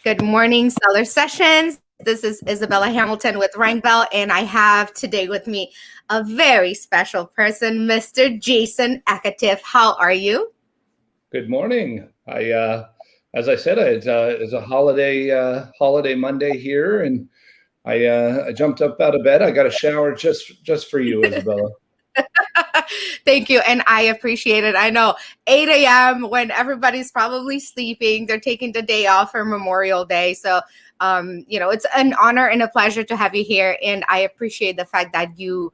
Good morning, Seller Sessions. This is Isabella Hamilton with Rank Bell, and I have today with me a very special person, Mr. Jason Akatiff. How are you? Good morning. As I said, it's a holiday Monday here, and I jumped up out of bed. I got a shower just for you, Isabella. Thank you, and I appreciate it. I know 8 a.m. when everybody's probably sleeping, they're taking the day off for Memorial Day. So, it's an honor and a pleasure to have you here, and I appreciate the fact that you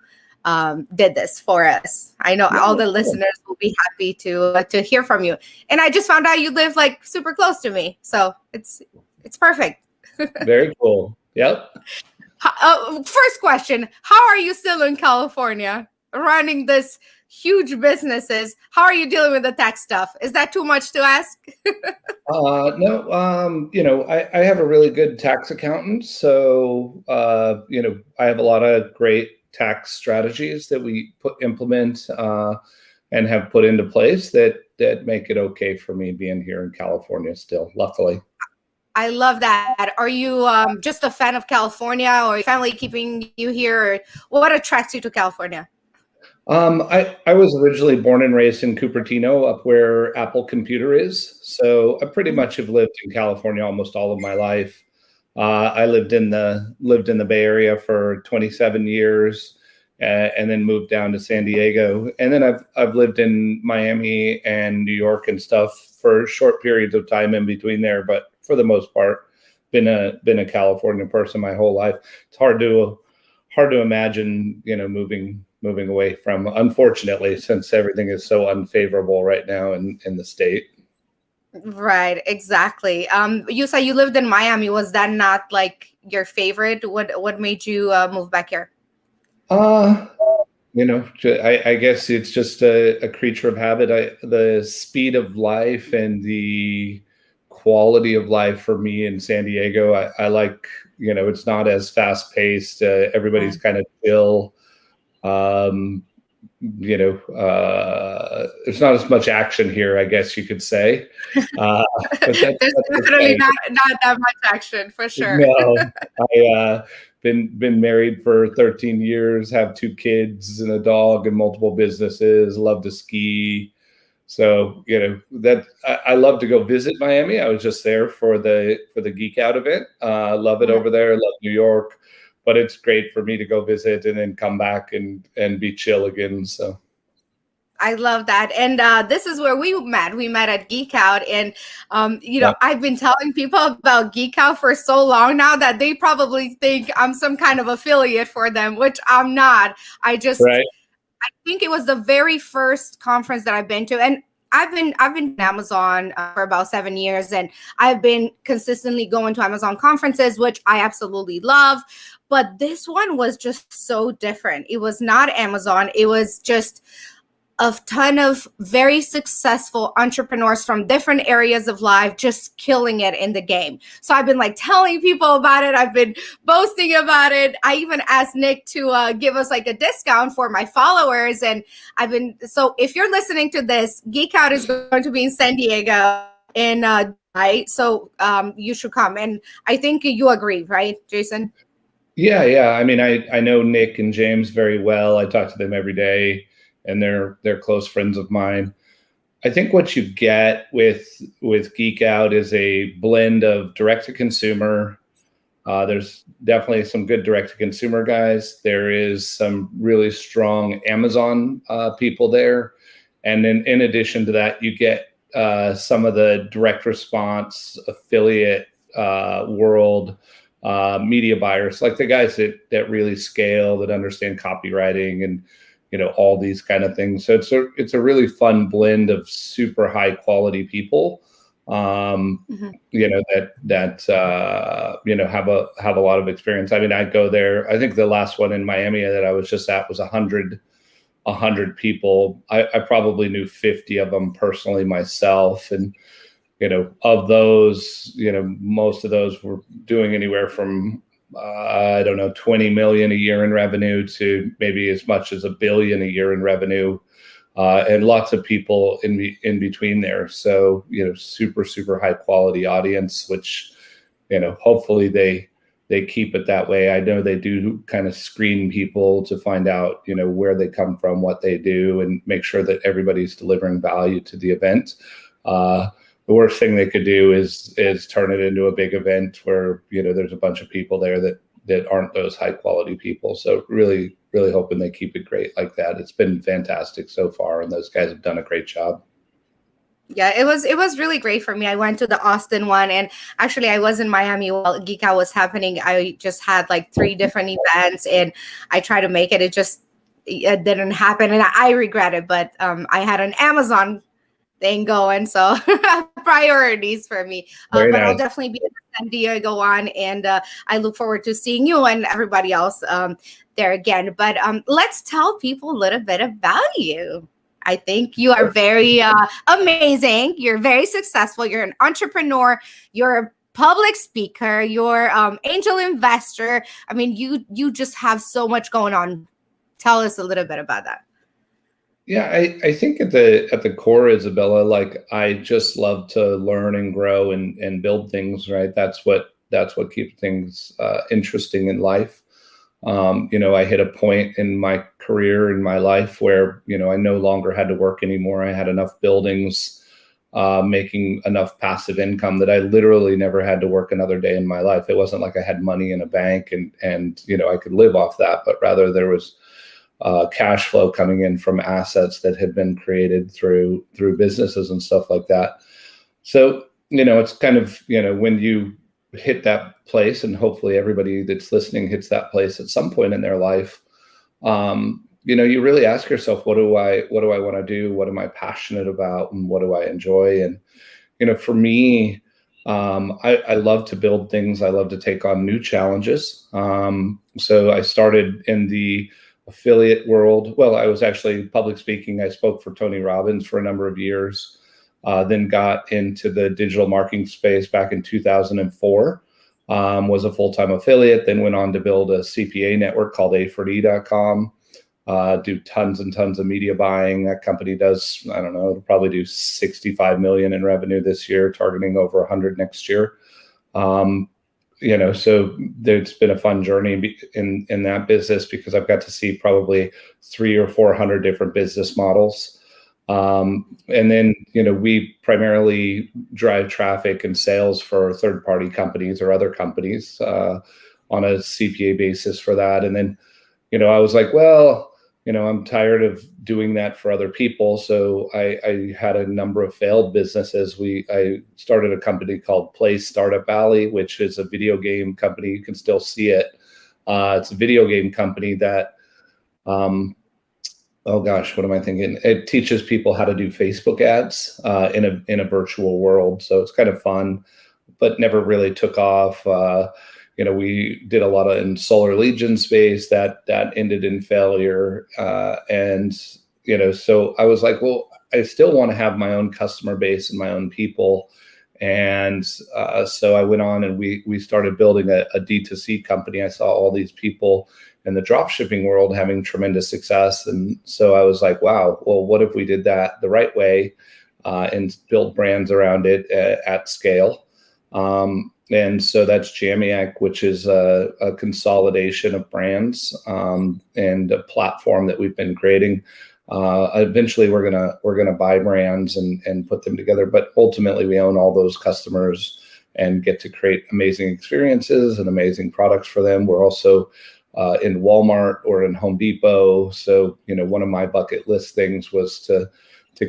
did this for us. I know all the listeners will be happy to hear from you. And I just found out you live like super close to me, so it's perfect. Very cool. Yep. First question: how are you still in California, running this huge businesses? How are you dealing with the tax stuff? Is that too much to ask? No, I have a really good tax accountant, so I have a lot of great tax strategies that we implement and have put into place that make it okay for me being here in California still, luckily. I love that. Are you just a fan of California, or your family keeping you here? Or what attracts you to California? I was originally born and raised in Cupertino, up where Apple Computer is. So I pretty much have lived in California almost all of my life. I lived in the Bay Area for 27 years, and then moved down to San Diego. And then I've lived in Miami and New York and stuff for short periods of time in between there. But for the most part, been a California person my whole life. It's hard to imagine, moving away from, unfortunately, since everything is so unfavorable right now in the state. Right, exactly. You said you lived in Miami. Was that not like your favorite? What made you move back here? I guess it's just a creature of habit. The speed of life and the quality of life for me in San Diego, I like, it's not as fast paced. Everybody's kind of chill. There's not as much action here, I guess you could say. But There's definitely not that much action, for sure. No, I been married for 13 years, have 2 kids and a dog and multiple businesses, love to ski. So, that I love to go visit Miami. I was just there for the Geek Out event. Love it over there. Love New York. But it's great for me to go visit and then come back and be chill again. So I love that. And this is where we met. We met at Geek Out. And, I've been telling people about Geek Out for so long now that they probably think I'm some kind of affiliate for them, which I'm not. I think it was the very first conference that I've been to. And I've been in Amazon for about 7 years, and I've been consistently going to Amazon conferences, which I absolutely love. But this one was just so different. It was not Amazon. It was just a ton of very successful entrepreneurs from different areas of life just killing it in the game. So I've been telling people about it. I've been boasting about it. I even asked Nick to give us a discount for my followers. And so if you're listening to this, Geek Out is going to be in San Diego in July. So you should come. And I think you agree, right, Jason? Yeah. I mean, I know Nick and James very well. I talk to them every day, and they're close friends of mine. I think what you get with Geek Out is a blend of direct to consumer. There's definitely some good direct to consumer guys. There is some really strong Amazon people there. And then in addition to that, you get some of the direct response affiliate world media buyers, like the guys that really scale, that understand copywriting and all these kind of things. So it's a really fun blend of super high quality people, that have a lot of experience. I mean, I go there. I think the last one in Miami that I was just at was 100 people. I probably knew 50 of them personally myself, and of those, most of those were doing anywhere from 20 million a year in revenue to maybe as much as $1 billion a year in revenue, and lots of people in between there. So, super, super high quality audience, which, hopefully they keep it that way. I know they do kind of screen people to find out, where they come from, what they do, and make sure that everybody's delivering value to the event. The worst thing they could do is turn it into a big event where, there's a bunch of people there that aren't those high quality people. So really, really hoping they keep it great like that. It's been fantastic so far, and those guys have done a great job. Yeah, it was really great for me. I went to the Austin one, and actually I was in Miami while Geek Out was happening. I just had like 3 different events, and I tried to make it. It didn't happen, and I regret it. But I had an Amazon thing going, so priorities for me. Very but nice. I'll definitely be in San Diego on, and I look forward to seeing you and everybody else there again. But let's tell people a little bit about you. I think you are very amazing. You're very successful. You're an entrepreneur. You're a public speaker. You're angel investor. I mean, you just have so much going on. Tell us a little bit about that. Yeah, I think at the core, Isabella, like I just love to learn and grow and build things, right? That's what keeps things interesting in life. I hit a point in my career, in my life where, I no longer had to work anymore. I had enough buildings, making enough passive income that I literally never had to work another day in my life. It wasn't like I had money in a bank and I could live off that, but rather there was cash flow coming in from assets that had been created through businesses and stuff like that. So, it's kind of, when you hit that place, and hopefully everybody that's listening hits that place at some point in their life, you really ask yourself, what do I want to do? What am I passionate about? And what do I enjoy? And, for me, I love to build things. I love to take on new challenges. So I started in the affiliate world. Well, I was actually public speaking. I spoke for Tony Robbins for a number of years. Then got into the digital marketing space back in 2004, was a full-time affiliate, then went on to build a CPA network called A4D.com, do tons and tons of media buying. That company does, I don't know, it'll probably do 65 million in revenue this year, targeting over 100 next year. So it's been a fun journey in that business because I've got to see probably 300 or 400 different business models. And then, we primarily drive traffic and sales for third-party companies or other companies on a CPA basis for that. And then, I was like, well, I'm tired of doing that for other people. So I had a number of failed businesses. I started a company called Play Startup Alley, which is a video game company. You can still see it. It's a video game company that, oh gosh, what am I thinking? It teaches people how to do Facebook ads in a virtual world. So it's kind of fun, but never really took off. We did a lot in solar legion space that ended in failure. And so I was like, well, I still want to have my own customer base and my own people. And so I went on and we started building a D2C company. I saw all these people in the drop shipping world having tremendous success. And so I was like, wow, well, what if we did that the right way and build brands around it at scale? And so that's Jamiac, which is a consolidation of brands and a platform that we've been creating. Eventually, we're gonna buy brands and put them together, but ultimately, we own all those customers and get to create amazing experiences and amazing products for them. We're also in Walmart or in Home Depot. So one of my bucket list things was to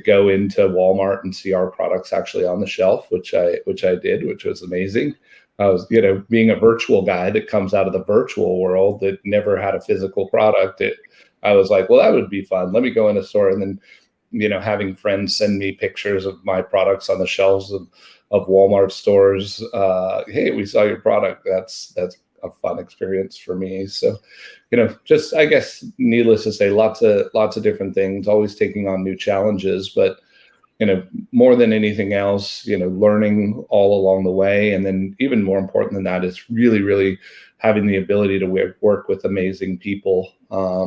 go into Walmart and see our products actually on the shelf, which I did, which was amazing. I was, being a virtual guy that comes out of the virtual world that never had a physical product. I was like, well, that would be fun. Let me go in a store. And then, having friends send me pictures of my products on the shelves of Walmart stores. Hey, we saw your product. That's a fun experience for me. So, just, I guess, needless to say, lots of different things, always taking on new challenges, but more than anything else, learning all along the way. And then even more important than that is really, really having the ability to work with amazing people. A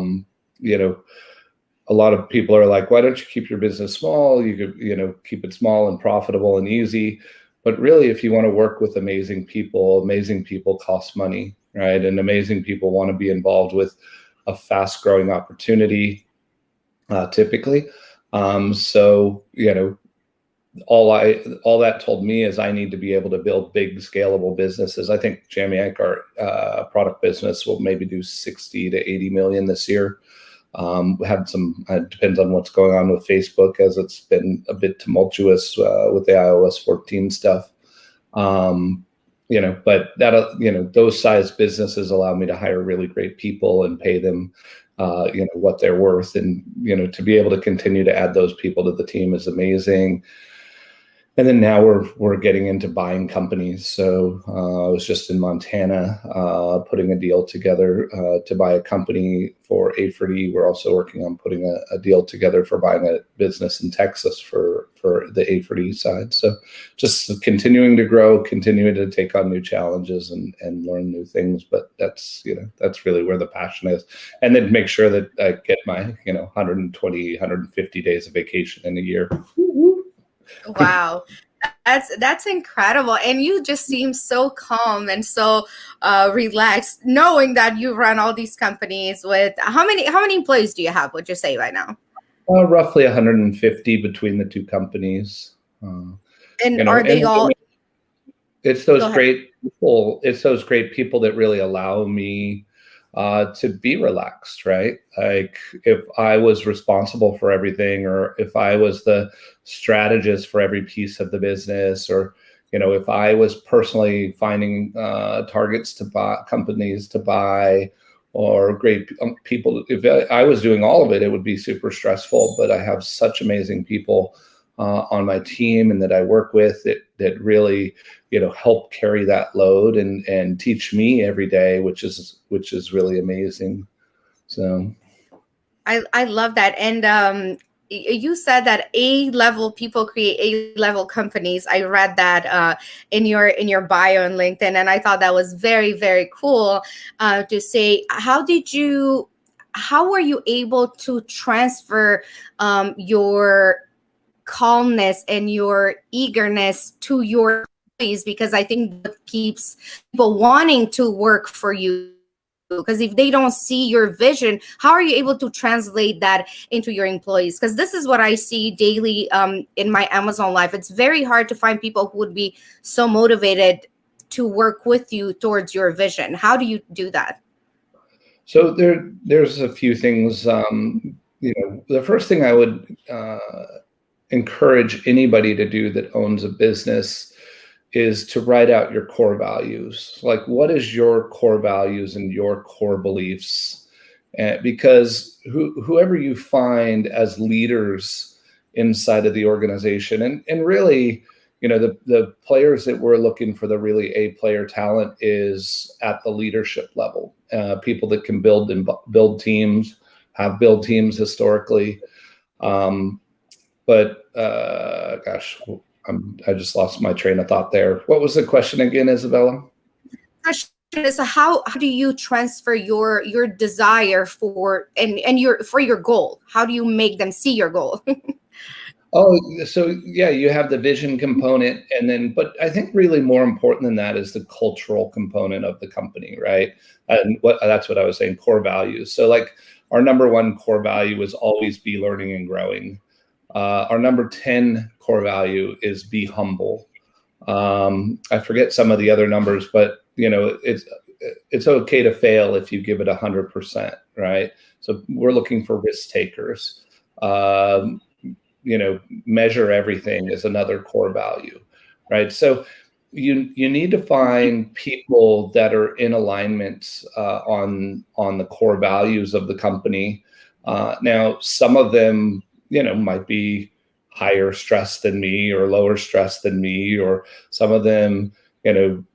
lot of people are like, why don't you keep your business small? You could, keep it small and profitable and easy. But really, if you want to work with amazing people cost money, right? And amazing people want to be involved with a fast growing opportunity, typically. So, all that told me is I need to be able to build big scalable businesses. I think Jamiank, our product business, will maybe do 60 to 80 million this year. We had some, depends on what's going on with Facebook, as it's been a bit tumultuous with the iOS 14 stuff. But that, those size businesses allow me to hire really great people and pay them, what they're worth. And, to be able to continue to add those people to the team is amazing. And then now we're getting into buying companies. So I was just in Montana putting a deal together to buy a company for A4D. We're also working on putting a deal together for buying a business in Texas for the A4D side. So just continuing to grow, continuing to take on new challenges and learn new things. But that's really where the passion is. And then make sure that I get my 120, 150 days of vacation in a year. Wow. That's incredible. And you just seem so calm and so relaxed, knowing that you run all these companies with how many employees do you have, would you say, right now? Roughly 150 between the two companies. And are they all? It's those great people. It's those great people that really allow me to be relaxed, right? Like if I was responsible for everything, or if I was the strategist for every piece of the business, or if I was personally finding targets to buy, companies to buy, or great people, if I was doing all of it, it would be super stressful. But I have such amazing people on my team and that I work with that really, help carry that load and teach me every day, which is really amazing. So I love that. And you said that A-level people create A-level companies. I read that in your bio on LinkedIn, and I thought that was very, very cool to say. How were you able to transfer your calmness and your eagerness to your employees? Because I think that keeps people wanting to work for you. Because if they don't see your vision, how are you able to translate that into your employees? Because this is what I see daily in my Amazon life. It's very hard to find people who would be so motivated to work with you towards your vision. How do you do that? So there's a few things. The first thing I would encourage anybody to do that owns a business is to write out your core values. Like, what is your core values and your core beliefs? Because whoever you find as leaders inside of the organization, and really, the players that we're looking for, the really A player talent, is at the leadership level. People that can build teams, have built teams historically. Gosh, I just lost my train of thought there. What was the question again, Isabella? Question is, how do you transfer your desire for your goal? How do you make them see your goal? So yeah, you have the vision component, but I think really more important than that is the cultural component of the company, right? And that's what I was saying, core values. So like our number one core value is always be learning and growing. Our number 10 core value is be humble. I forget some of the other numbers, but it's okay to fail if you give it 100%, right? So we're looking for risk takers. Measure everything is another core value, right? So you need to find people that are in alignment on the core values of the company. Now, some of them, might be higher stress than me or lower stress than me, or some of them,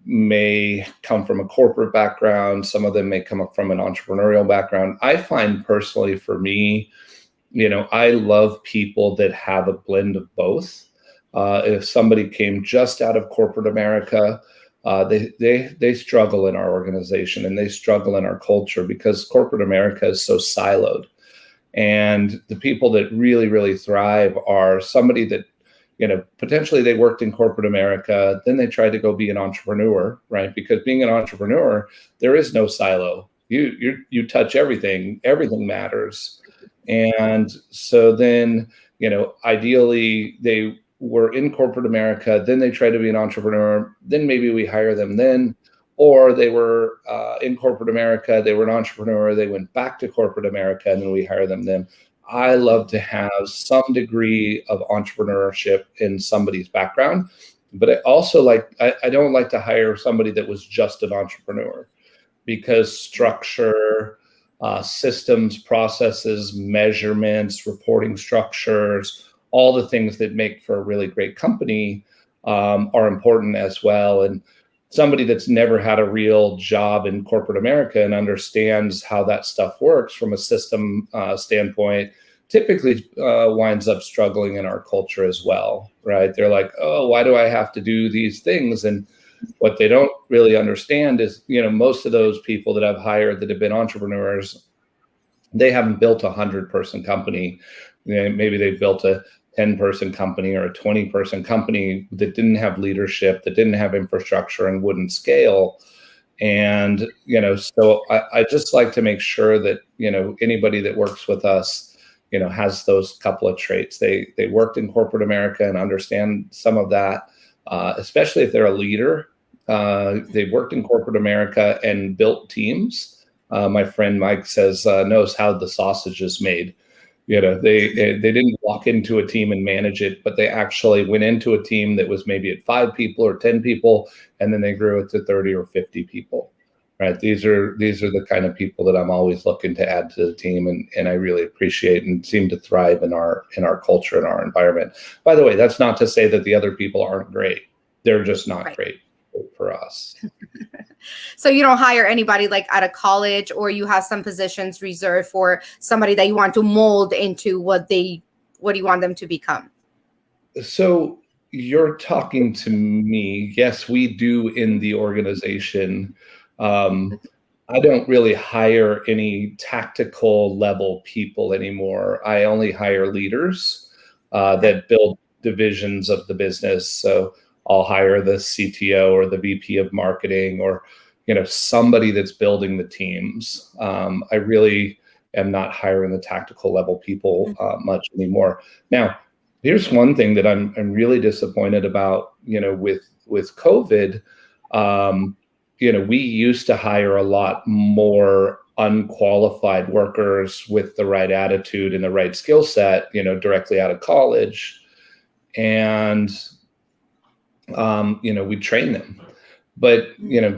may come from a corporate background. Some of them may come up from an entrepreneurial background. I find personally for me, I love people that have a blend of both. If somebody came just out of corporate America, they struggle in our organization and they struggle in our culture because corporate America is so siloed. And the people that really, really thrive are somebody that, potentially they worked in corporate America, then they tried to go be an entrepreneur, right? Because being an entrepreneur, there is no silo. You touch everything. Everything matters. And so then, ideally they were in corporate America, then they tried to be an entrepreneur, then maybe we hire them then, or they were in corporate America, they were an entrepreneur, they went back to corporate America, and then we hire them then. I love to have some degree of entrepreneurship in somebody's background, but I don't like to hire somebody that was just an entrepreneur, because structure, systems, processes, measurements, reporting structures, all the things that make for a really great company are important as well. And somebody that's never had a real job in corporate America and understands how that stuff works from a system standpoint typically winds up struggling in our culture as well, right? They're like, oh, why do I have to do these things? And what they don't really understand is, most of those people that I've hired that have been entrepreneurs, they haven't built a 100-person company. Maybe they've built a 10-person company or a 20-person company that didn't have leadership, that didn't have infrastructure and wouldn't scale. And, so I just like to make sure that, anybody that works with us, has those couple of traits. They worked in corporate America and understand some of that, especially if they're a leader. They've worked in corporate America and built teams. My friend Mike says, knows how the sausage is made. They didn't walk into a team and manage it, but they actually went into a team that was maybe at 5 people or 10 people, and then they grew it to 30 or 50 people, right? These are the kind of people that I'm always looking to add to the team, and I really appreciate and seem to thrive in our culture and our environment. By the way, that's not to say that the other people aren't great. They're just not great for us. So you don't hire anybody like out of college, or you have some positions reserved for somebody that you want to mold into what you want them to become? So you're talking to me. Yes, we do in the organization. I don't really hire any tactical level people anymore. I only hire leaders that build divisions of the business. So I'll hire the CTO or the VP of marketing, or somebody that's building the teams. I really am not hiring the tactical level people much anymore. Now, here's one thing that I'm really disappointed about. With COVID, we used to hire a lot more unqualified workers with the right attitude and the right skill set, directly out of college, and we train them. But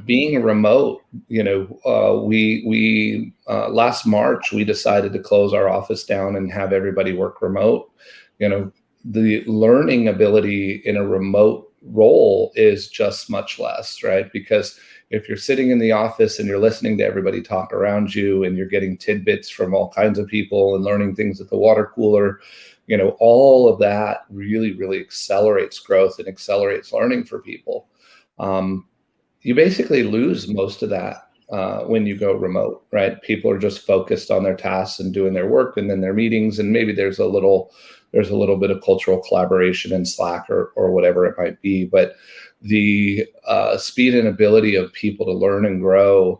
being remote, we last March we decided to close our office down and have everybody work remote. The learning ability in a remote role is just much less, right? Because if you're sitting in the office and you're listening to everybody talk around you, and you're getting tidbits from all kinds of people and learning things at the water cooler, all of that really, really accelerates growth and accelerates learning for people. You basically lose most of that when you go remote, right? People are just focused on their tasks and doing their work, and then their meetings, and maybe there's a little bit of cultural collaboration in Slack or whatever it might be. But the speed and ability of people to learn and grow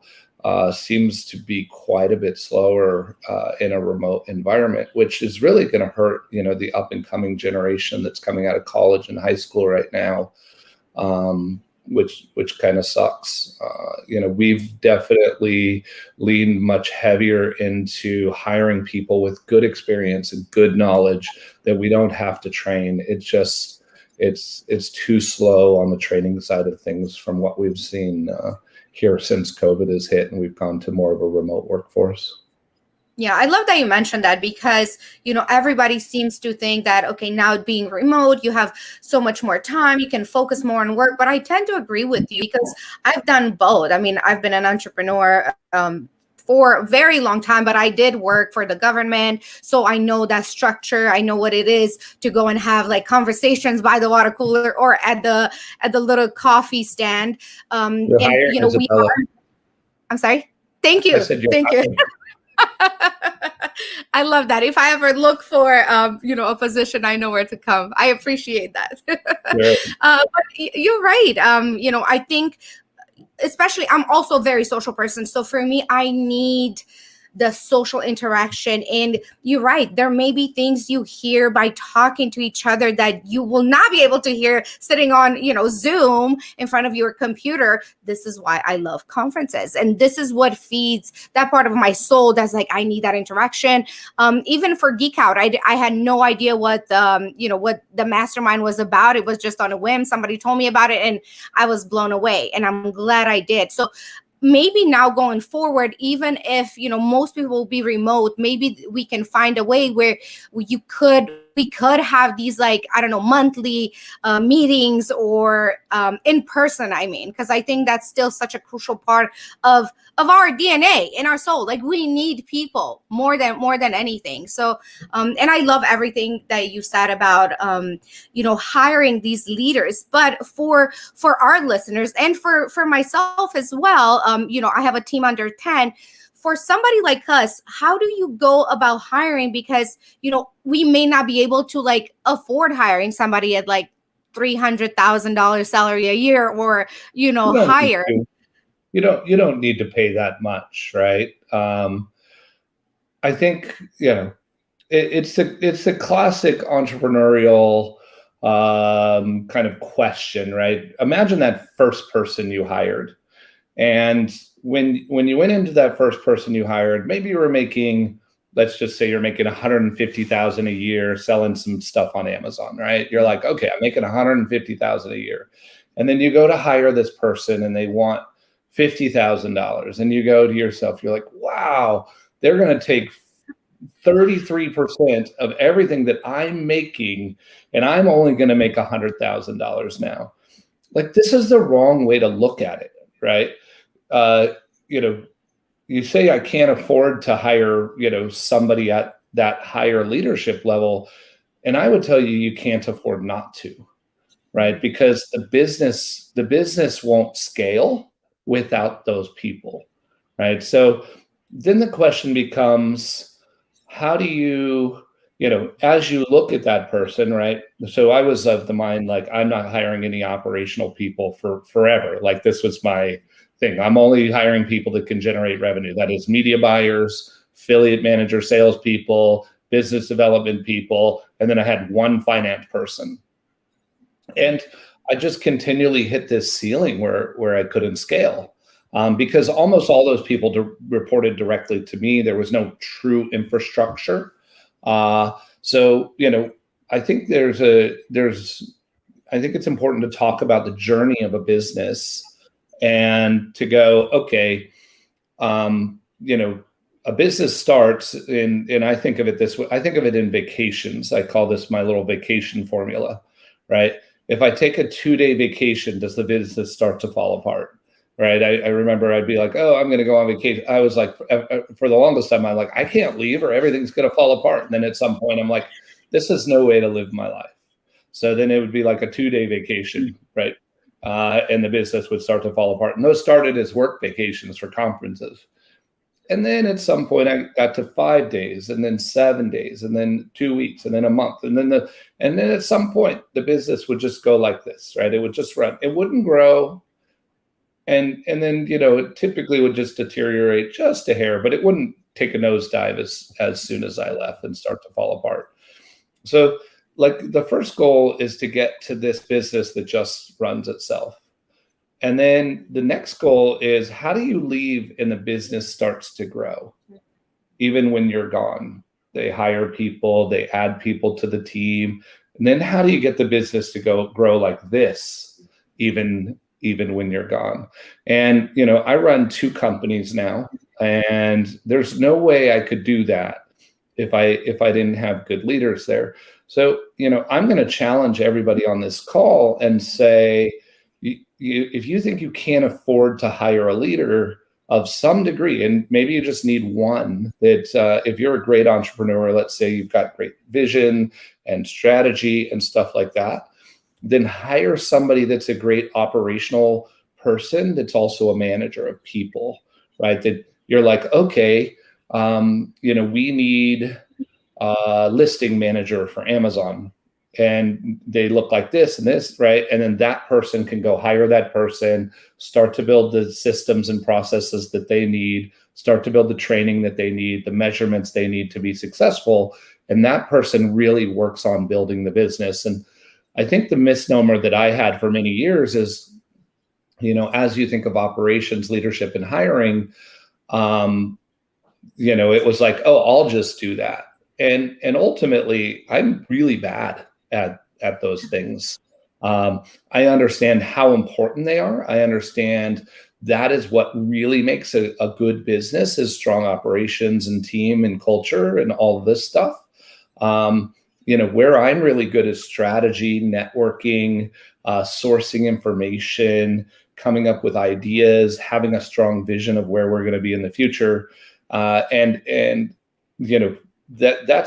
seems to be quite a bit slower in a remote environment, which is really going to hurt, the up and coming generation that's coming out of college and high school right now, which kind of sucks. We've definitely leaned much heavier into hiring people with good experience and good knowledge that we don't have to train. It's too slow on the training side of things from what we've seen here since COVID has hit and we've gone to more of a remote workforce. Yeah, I love that you mentioned that, because, everybody seems to think that, okay, now being remote, you have so much more time, you can focus more on work. But I tend to agree with you, because I've done both. I mean, I've been an entrepreneur for a very long time, but I did work for the government. So I know that structure. I know what it is to go and have like conversations by the water cooler or at the little coffee stand. I'm sorry. Thank you. I said Thank you. I love that. If I ever look for, a position, I know where to come. I appreciate that. Sure. But you're right. I think, especially, I'm also a very social person. So for me, I need the social interaction. And you're right, there may be things you hear by talking to each other that you will not be able to hear sitting on, Zoom in front of your computer. This is why I love conferences. And this is what feeds that part of my soul that's like, I need that interaction. Even for Geek Out, I had no idea what what the mastermind was about. It was just on a whim. Somebody told me about it and I was blown away. And I'm glad I did. So maybe now going forward, even if most people will be remote, maybe we can find a way where we could have these, like, I don't know, monthly meetings, or in person. I mean, because I think that's still such a crucial part of our DNA in our soul. Like, we need people more than anything. So and I love everything that you said about hiring these leaders. But for our listeners, and for myself as well, I have a team under 10. For somebody like us, how do you go about hiring? Because we may not be able to, like, afford hiring somebody at like $300,000 salary a year, or You don't need higher. to. You don't need to pay that much, right? I think it's a classic entrepreneurial kind of question, right? Imagine that first person you hired, and when you went into that first person you hired, maybe you were making, let's just say you're making 150,000 a year selling some stuff on Amazon, right? You're like, okay, I'm making 150,000 a year, and then you go to hire this person and they want $50,000, and you go to yourself, you're like, wow, they're going to take 33% of everything that I'm making, and I'm only going to make $100,000 now. Like, this is the wrong way to look at it, right? You say I can't afford to hire, somebody at that higher leadership level, and I would tell you, you can't afford not to, right? Because the business won't scale without those people, right? So then the question becomes, how do you, as you look at that person, right? So I was of the mind, like, I'm not hiring any operational people for forever. Like, this was my thing. I'm only hiring people that can generate revenue. That is media buyers, affiliate managers, salespeople, business development people. And then I had one finance person. And I just continually hit this ceiling where I couldn't scale. Because almost all those people reported directly to me. There was no true infrastructure. So I think I think it's important to talk about the journey of a business, and to go, okay, a business starts in, and I think of it this way. I think of it in vacations. I call this my little vacation formula, right? If I take a 2-day vacation, does the business start to fall apart? Right. I remember I'd be like, oh, I'm going to go on vacation. I was like, for the longest time, I'm like, I can't leave or everything's going to fall apart. And then at some point, I'm like, this is no way to live my life. So then it would be like a 2-day vacation, right? And the business would start to fall apart. And those started as work vacations for conferences. And then at some point, I got to 5 days, and then 7 days, and then 2 weeks, and then a month. And then at some point, the business would just go like this, right? It would just run. It wouldn't grow. And then, it typically would just deteriorate just a hair, but it wouldn't take a nosedive as soon as I left and start to fall apart. So, like, the first goal is to get to this business that just runs itself. And then the next goal is, how do you leave and the business starts to grow? Even when you're gone, they hire people, they add people to the team. And then how do you get the business to grow like this, even when you're gone? And, I run 2 companies now, and there's no way I could do that if I didn't have good leaders there. So, I'm going to challenge everybody on this call and say, if you think you can't afford to hire a leader of some degree, and maybe you just need one, that if you're a great entrepreneur, let's say you've got great vision and strategy and stuff like that, then hire somebody that's a great operational person that's also a manager of people, right? That you're like, okay, we need a listing manager for Amazon, and they look like this and this, right? And then that person can go hire that person, start to build the systems and processes that they need, start to build the training that they need, the measurements they need to be successful. And that person really works on building the business. And I think the misnomer that I had for many years is, as you think of operations, leadership, and hiring, it was like, oh, I'll just do that. And ultimately, I'm really bad at those things. I understand how important they are. I understand that is what really makes a good business, is strong operations and team and culture and all of this stuff. Where I'm really good is strategy, networking, sourcing information, coming up with ideas, having a strong vision of where we're going to be in the future. That's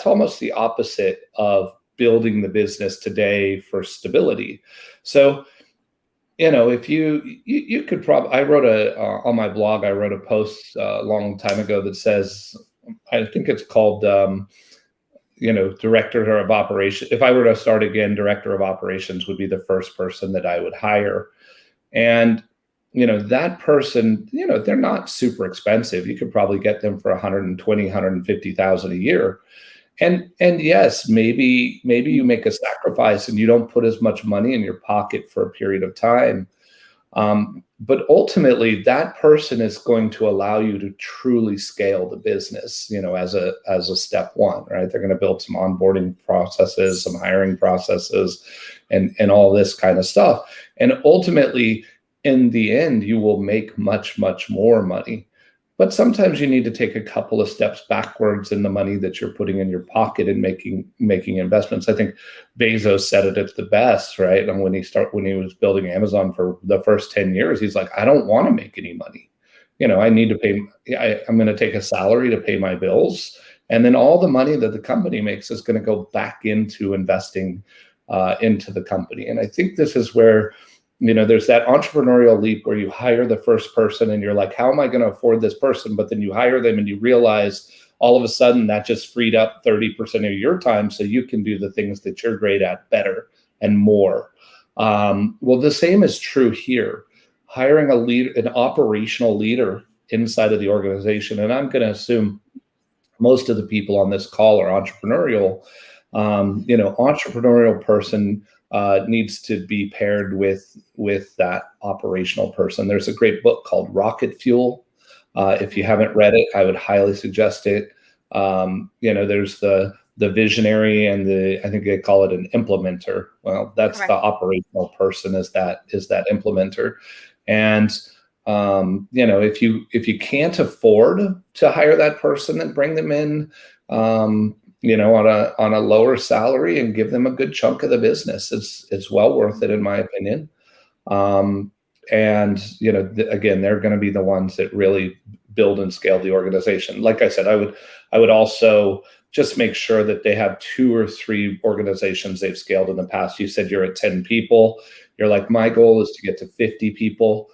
almost the opposite of building the business today for stability. So, if you could probably, I wrote on my blog, I wrote a post a long time ago that says, I think it's called, director of operations. If I were to start again, director of operations would be the first person that I would hire. And that person, they're not super expensive. You could probably get them for 120, 150,000 a year. And yes, maybe you make a sacrifice and you don't put as much money in your pocket for a period of time. But ultimately, that person is going to allow you to truly scale the business, as a step one, right? They're going to build some onboarding processes, some hiring processes, and all this kind of stuff. And ultimately, in the end, you will make much, much more money. But sometimes you need to take a couple of steps backwards in the money that you're putting in your pocket and making investments. I think Bezos said it at the best, right? And when he was building Amazon for the first 10 years, he's like, I don't want to make any money. I need to pay. I'm going to take a salary to pay my bills, and then all the money that the company makes is going to go back into investing into the company. And I think this is where there's that entrepreneurial leap where you hire the first person and you're like, how am I going to afford this person? But then you hire them and you realize all of a sudden that just freed up 30% of your time so you can do the things that you're great at better and more. Well, the same is true here. Hiring an operational leader inside of the organization. And I'm going to assume most of the people on this call are entrepreneurial. Entrepreneurial person needs to be paired with that operational person. There's a great book called Rocket Fuel. If you haven't read it, I would highly suggest it. There's the visionary and I think they call it an implementer. Well, that's correct. The operational person is that implementer. And if you can't afford to hire that person, then bring them in on a lower salary and give them a good chunk of the business. It's well worth it, in my opinion. Again, they're going to be the ones that really build and scale the organization. Like I said, I would also just make sure that they have 2 or 3 organizations they've scaled in the past. You said you're at 10 people. You're like, my goal is to get to 50 people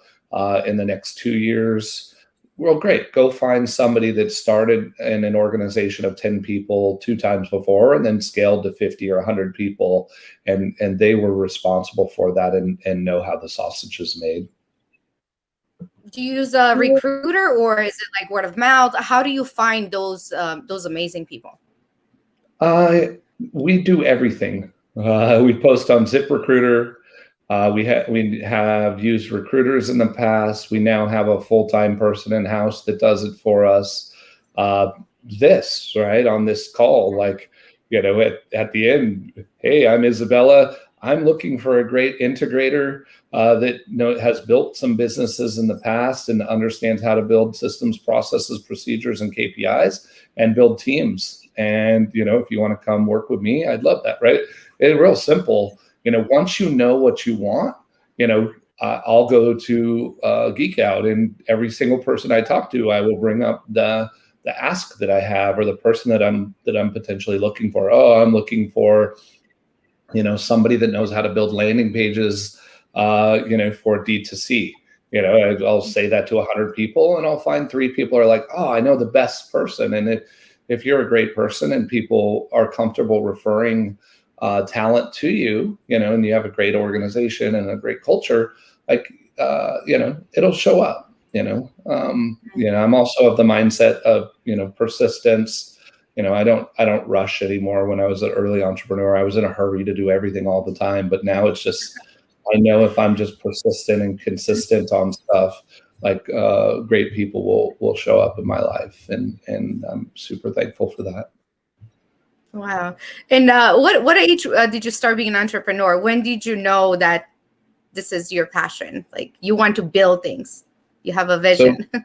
in the next 2 years. Well, great. Go find somebody that started in an organization of 10 people 2 times before and then scaled to 50 or 100 people. And they were responsible for that and know how the sausage is made. Do you use a recruiter or is it like word of mouth? How do you find those amazing people? We do everything. We post on ZipRecruiter. We have used recruiters in the past. We now have a full-time person in-house that does it for us. This, right, on this call, like, at the end, hey, I'm Isabella. I'm looking for a great integrator that has built some businesses in the past and understands how to build systems, processes, procedures, and KPIs and build teams. And, if you want to come work with me, I'd love that, right? It's real simple. Once you know what you want, I'll go to Geek Out, and every single person I talk to, I will bring up the ask that I have or the person that I'm potentially looking for. Oh, I'm looking for, somebody that knows how to build landing pages, for D2C. I'll say that to 100 people, and I'll find 3 people are like, oh, I know the best person. And if you're a great person and people are comfortable referring talent to you, and you have a great organization and a great culture, like, it'll show up. I'm also of the mindset of, persistence. I don't rush anymore. When I was an early entrepreneur, I was in a hurry to do everything all the time. But now it's just, I know if I'm just persistent and consistent on stuff, like great people will show up in my life, and I'm super thankful for that. Wow. And what age did you start being an entrepreneur? When did you know that this is your passion? Like, you want to build things, you have a vision. So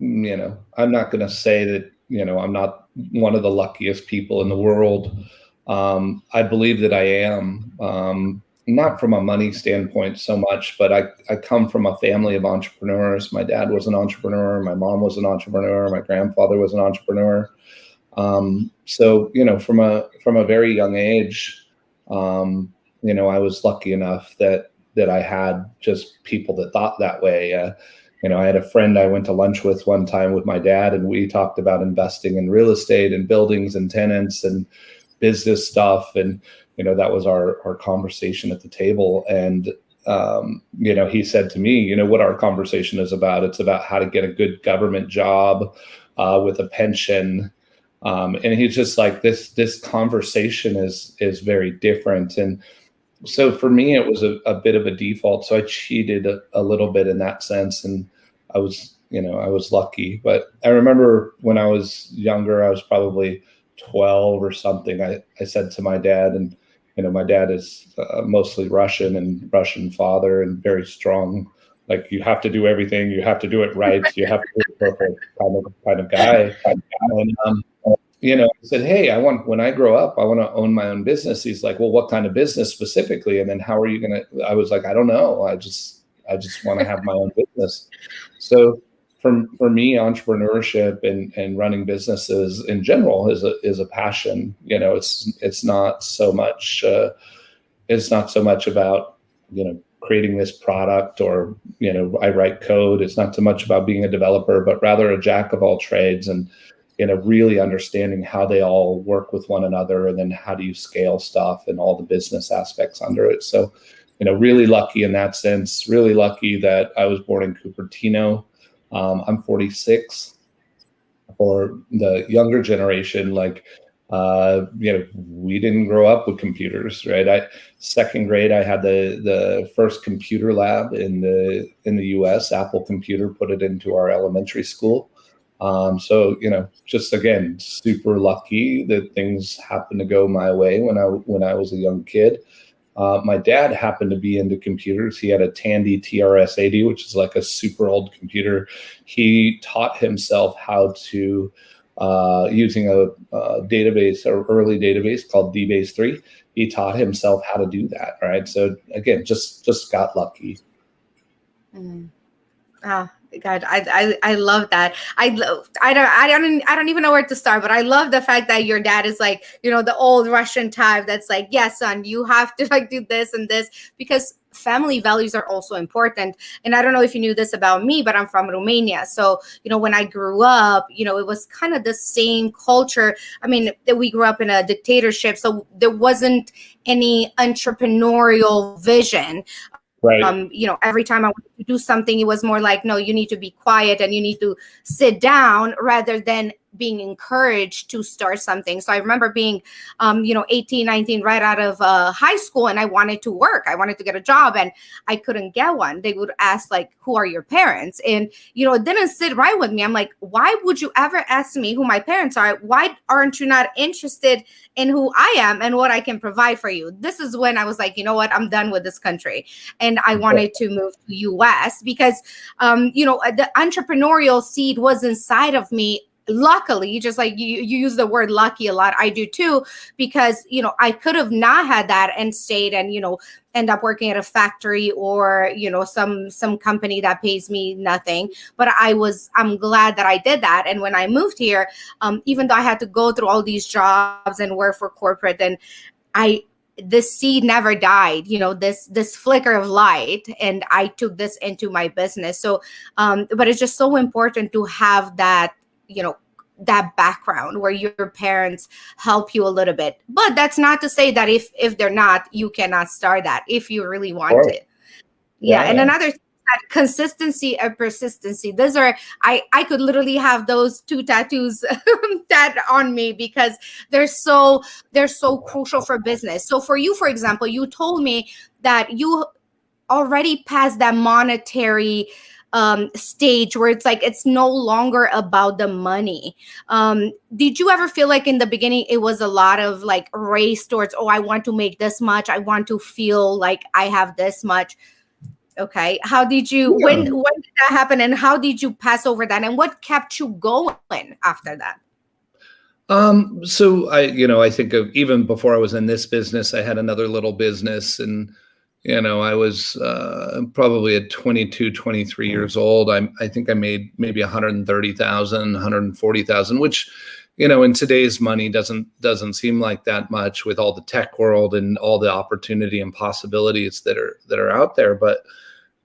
I'm not going to say that, I'm not one of the luckiest people in the world. I believe that I am, not from a money standpoint so much, but I come from a family of entrepreneurs. My dad was an entrepreneur. My mom was an entrepreneur. My grandfather was an entrepreneur. So, from a very young age, I was lucky enough that I had just people that thought that way. I had a friend I went to lunch with one time with my dad, and we talked about investing in real estate and buildings and tenants and business stuff. And, that was our conversation at the table. And, he said to me, what our conversation is about. It's about how to get a good government job with a pension. And he's just like, this conversation is very different. And so for me, it was a bit of a default. So I cheated a little bit in that sense. And I was lucky. But I remember when I was younger, I was probably 12 or something. I said to my dad, and, my dad is mostly Russian and Russian father and very strong. Like, you have to do everything. You have to do it right. You have to do it perfect kind of guy. And, I said, hey, when I grow up, I want to own my own business. He's like, well, what kind of business specifically? And then how are you going to, I was like, I don't know. I just want to have my own business. So for me, entrepreneurship and running businesses in general is a passion. It's not so much about, creating this product, or, I write code. It's not so much about being a developer, but rather a jack of all trades, and, really understanding how they all work with one another, and then how do you scale stuff and all the business aspects under it. So, really lucky in that sense, really lucky that I was born in Cupertino. I'm 46. For the younger generation, like, we didn't grow up with computers, right? Second grade, I had the first computer lab in the US. Apple Computer put it into our elementary school. So, just again, super lucky that things happened to go my way when I was a young kid. My dad happened to be into computers. He had a Tandy TRS-80, which is like a super old computer. He taught himself how to, using a database, or early database called DBase 3. He taught himself how to do that. Right. So again, just got lucky. Mm. Oh, God, I love that. I don't even know where to start, but I love the fact that your dad is like, the old Russian type that's like, yes, son, you have to like do this and this, because family values are also important. And I don't know if you knew this about me, but I'm from Romania. So, when I grew up, it was kind of the same culture. I mean, we grew up in a dictatorship, so there wasn't any entrepreneurial vision. Right. Every time I wanted to do something, it was more like, no, you need to be quiet and you need to sit down, rather than being encouraged to start something. So I remember being, 18, 19, right out of high school, and I wanted to work. I wanted to get a job, and I couldn't get one. They would ask, like, who are your parents? And, it didn't sit right with me. I'm like, why would you ever ask me who my parents are? Why aren't you not interested in who I am and what I can provide for you? This is when I was like, you know what, I'm done with this country. And I wanted to move to US because, the entrepreneurial seed was inside of me. Luckily, just like you use the word lucky a lot, I do too, because, I could have not had that and stayed and, end up working at a factory or, some company that pays me nothing. But I'm glad that I did that. And when I moved here, even though I had to go through all these jobs and work for corporate, and this seed never died, this flicker of light, and I took this into my business. So but it's just so important to have that, that background where your parents help you a little bit. But that's not to say that if they're not, you cannot start that if you really want Or, it. Yeah. And another thing, that consistency and persistency. Those are, I could literally have those two tattoos that on me, because they're so crucial for business. So for you, for example, you told me that you already passed that monetary stage where it's like it's no longer about the money. Did you ever feel like in the beginning it was a lot of like race towards, oh, I want to make this much, I want to feel like I have this much? Okay, how did you, when did that happen, and how did you pass over that, and what kept you going after that? So I think of even before I was in this business, I had another little business, and I was probably at 22, 23 years old. I think I made maybe 130,000, 140,000, which, in today's money doesn't seem like that much with all the tech world and all the opportunity and possibilities that are out there. But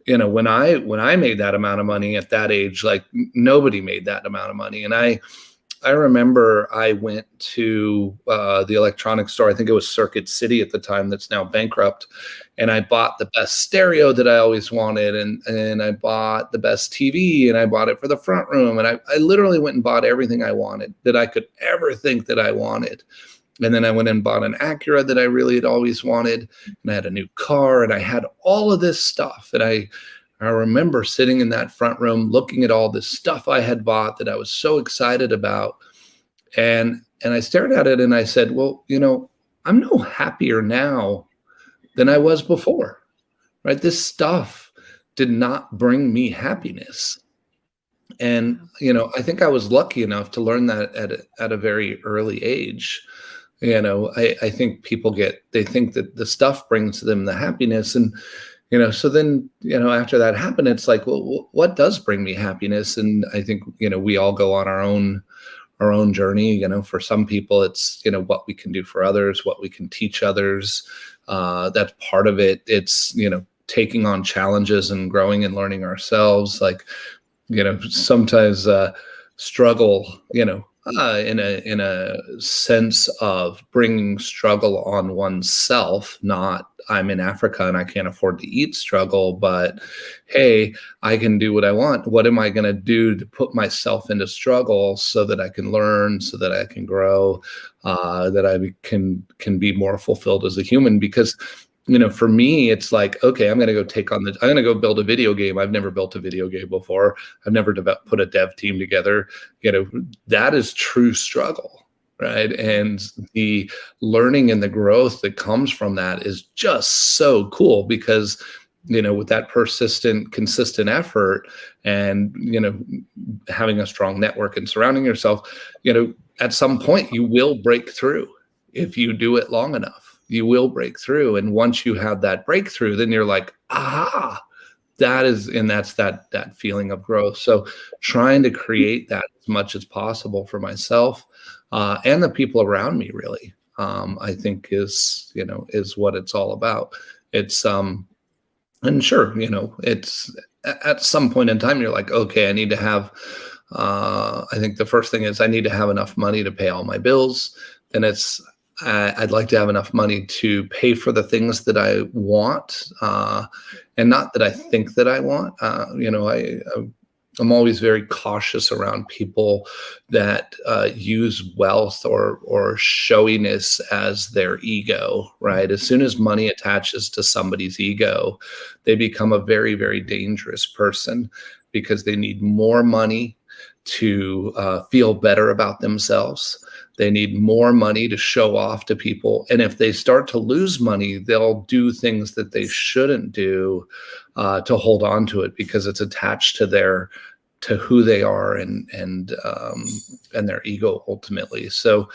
when I made that amount of money at that age, like nobody made that amount of money. And I remember I went to the electronics store. I think it was Circuit City at the time, that's now bankrupt. And I bought the best stereo that I always wanted. And I bought the best TV, and I bought it for the front room. And I literally went and bought everything I wanted that I could ever think that I wanted. And then I went and bought an Acura that I really had always wanted. And I had a new car, and I had all of this stuff. And I remember sitting in that front room looking at all this stuff I had bought that I was so excited about. And I stared at it and I said, well, I'm no happier now than I was before, right? This stuff did not bring me happiness. And, I think I was lucky enough to learn that at a very early age. I think people they think that the stuff brings them the happiness. And, so then, after that happened, it's like, well, what does bring me happiness? And I think, we all go on our own journey. For some people, it's, what we can do for others, what we can teach others. That's part of it. It's, taking on challenges and growing and learning ourselves. Like, sometimes struggle, in a sense of bringing struggle on oneself, not I'm in Africa and I can't afford to eat struggle, but hey, I can do what I want. What am I going to do to put myself into struggle so that I can learn, so that I can grow, that I can be more fulfilled as a human? Because for me, it's like, okay, I'm going to go build a video game. I've never built a video game before. I've never put a dev team together. That is true struggle, right? And the learning and the growth that comes from that is just so cool, because, with that persistent, consistent effort and, having a strong network and surrounding yourself, at some point you will break through. If you do it long enough, you will break through. And once you have that breakthrough, then you're like, aha, that's that feeling of growth. So trying to create that as much as possible for myself and the people around me, really, I think is what it's all about. It's and sure, it's at some point in time, you're like, okay, I need to have, I think the first thing is I need to have enough money to pay all my bills. Then I'd like to have enough money to pay for the things that I want, and not that I think that I want. I'm always very cautious around people that use wealth or showiness as their ego, right? As soon as money attaches to somebody's ego, they become a very, very dangerous person, because they need more money to feel better about themselves. They need more money to show off to people. And if they start to lose money, they'll do things that they shouldn't do to hold on to it, because it's attached to who they are and their ego ultimately. So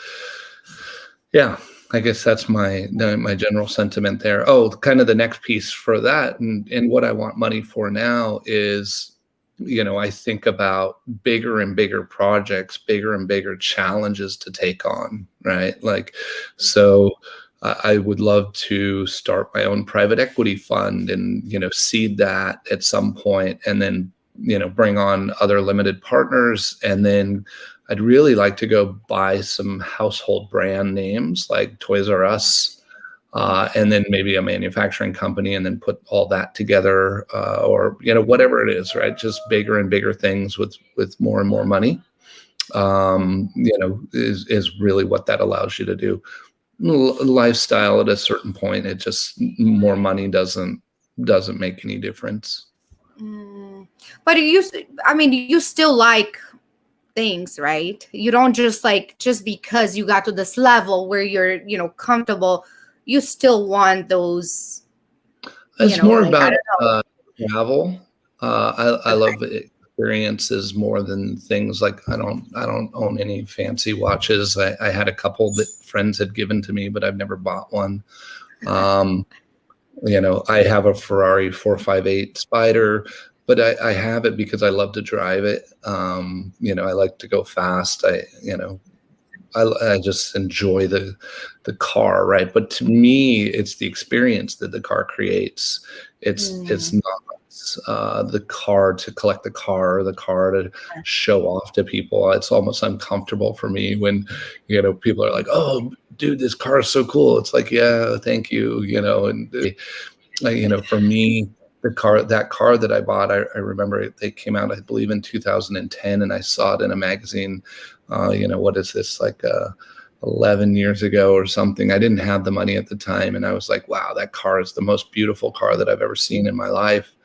yeah, I guess that's my general sentiment there. Oh, kind of the next piece for that and what I want money for now is, I think about bigger and bigger projects, bigger and bigger challenges to take on, right? Like, so I would love to start my own private equity fund and, seed that at some point, and then, bring on other limited partners. And then I'd really like to go buy some household brand names like Toys R Us, and then maybe a manufacturing company, and then put all that together, or, whatever it is, right? Just bigger and bigger things with more and more money, is really what that allows you to do. Lifestyle at a certain point, it just, more money doesn't make any difference. But you still like things, right? You don't just just because you got to this level where you're, comfortable, you still want those. It's more about travel. I love experiences more than things. Like, I don't own any fancy watches. I had a couple that friends had given to me, but I've never bought one. I have a Ferrari 458 Spider, but I have it because I love to drive it. I like to go fast. I just enjoy the car, right? But to me, it's the experience that the car creates. It's not the car to collect the car, or the car to show off to people. It's almost uncomfortable for me when, people are like, "Oh, dude, this car is so cool." It's like, "Yeah, thank you," and for me, that car that I bought, I remember they came out, I believe, in 2010, and I saw it in a magazine. What is this, like 11 years ago or something? I didn't have the money at the time, and I was like, wow, that car is the most beautiful car that I've ever seen in my life,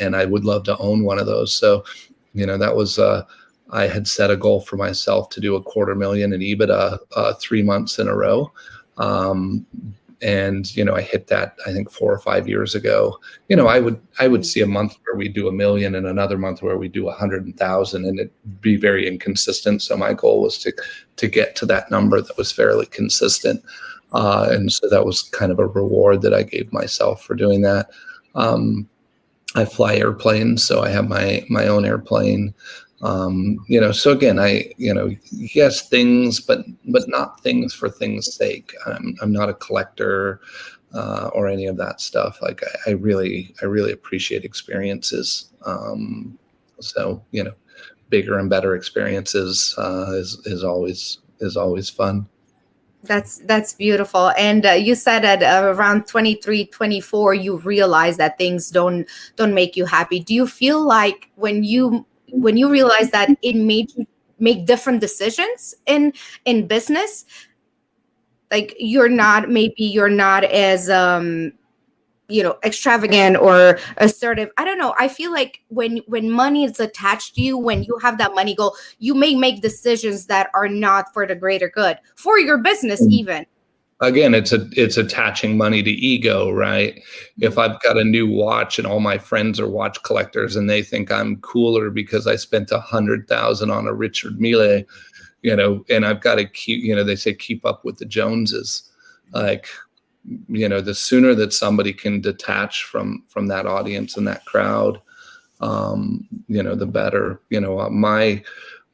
and I would love to own one of those. So, that was I had set a goal for myself to do $250,000 in EBITDA 3 months in a row. And, I hit that, I think, 4 or 5 years ago. I would see a month where we do $1 million and another month where we do 100,000, and it'd be very inconsistent. So my goal was to get to that number that was fairly consistent. And so that was kind of a reward that I gave myself for doing that. I fly airplanes, so I have my own airplane. So again, yes, things, but not things for things' sake. I'm not a collector, or any of that stuff. Like, I really appreciate experiences. So, bigger and better experiences, is always fun. That's beautiful. And you said at around 23, 24, you realize that things don't make you happy. Do you feel like when you realize that it made you make different decisions in business, like you're not as extravagant or assertive? I don't know. I feel like when money is attached to you, when you have that money goal, you may make decisions that are not for the greater good, for your business even. Again, it's attaching money to ego, right? If I've got a new watch and all my friends are watch collectors and they think I'm cooler because I spent $100,000 on a Richard Mille, and I've got to keep, they say keep up with the Joneses. Like, the sooner that somebody can detach from that audience and that crowd, the better.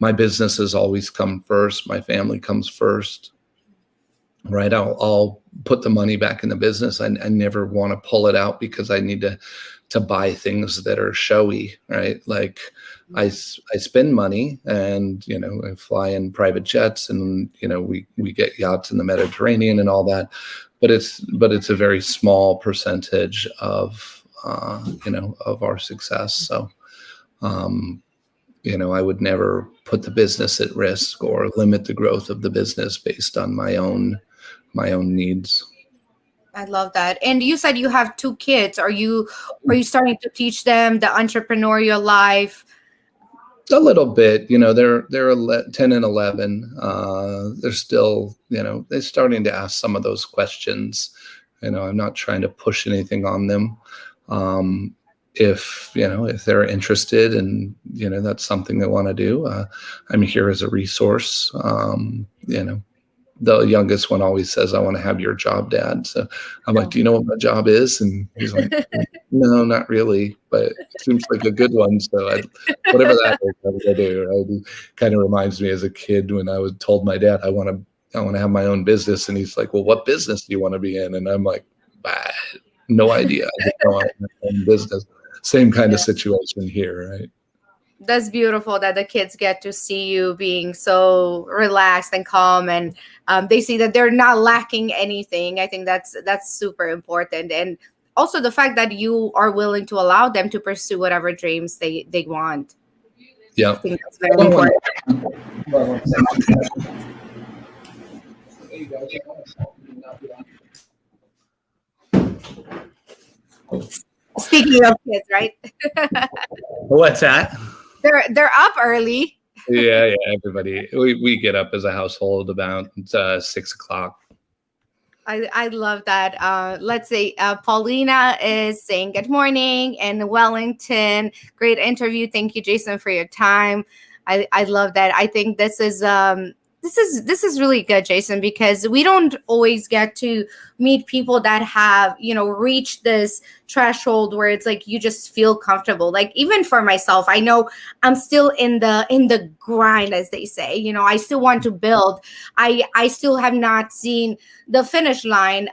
My business has always come first. My family comes first. Right. I'll put the money back in the business. I never want to pull it out because I need to buy things that are showy. Right. Like, I spend money, and, I fly in private jets, and, we get yachts in the Mediterranean and all that. But it's a very small percentage of our success. So, I would never put the business at risk or limit the growth of the business based on my own needs. I love that. And you said you have 2 kids. Are you starting to teach them the entrepreneurial life? A little bit. They're 10 and 11. They're still, they're starting to ask some of those questions. I'm not trying to push anything on them. If they're interested and, that's something they want to do, I'm here as a resource. The youngest one always says, "I want to have your job, Dad." So I'm like, "Do you know what my job is?" And he's like, "No, not really, but it seems like a good one." So whatever that is, I'm gonna do. Right? It kind of reminds me as a kid when I was told my dad, "I want to I want to have my own business. And he's like, well, what business do you want to be in? And I'm like, no idea. I just know I want my own business. Same kind of situation here, right? That's beautiful that the kids get to see you being so relaxed and calm, and they see that they're not lacking anything. I think that's super important. And also the fact that you are willing to allow them to pursue whatever dreams they want. Yeah. I think that's very important. Speaking of kids, right? What's that? They're up early. Yeah, everybody. We get up as a household about 6 o'clock. I love that. Let's say Paulina is saying good morning, and Wellington, great interview. Thank you, Jason, for your time. I love that. I think this is really good, Jason, because we don't always get to meet people that have, reached this threshold where it's like you just feel comfortable. Like, even for myself, I know I'm still in the grind, as they say. I still want to build. I still have not seen the finish line,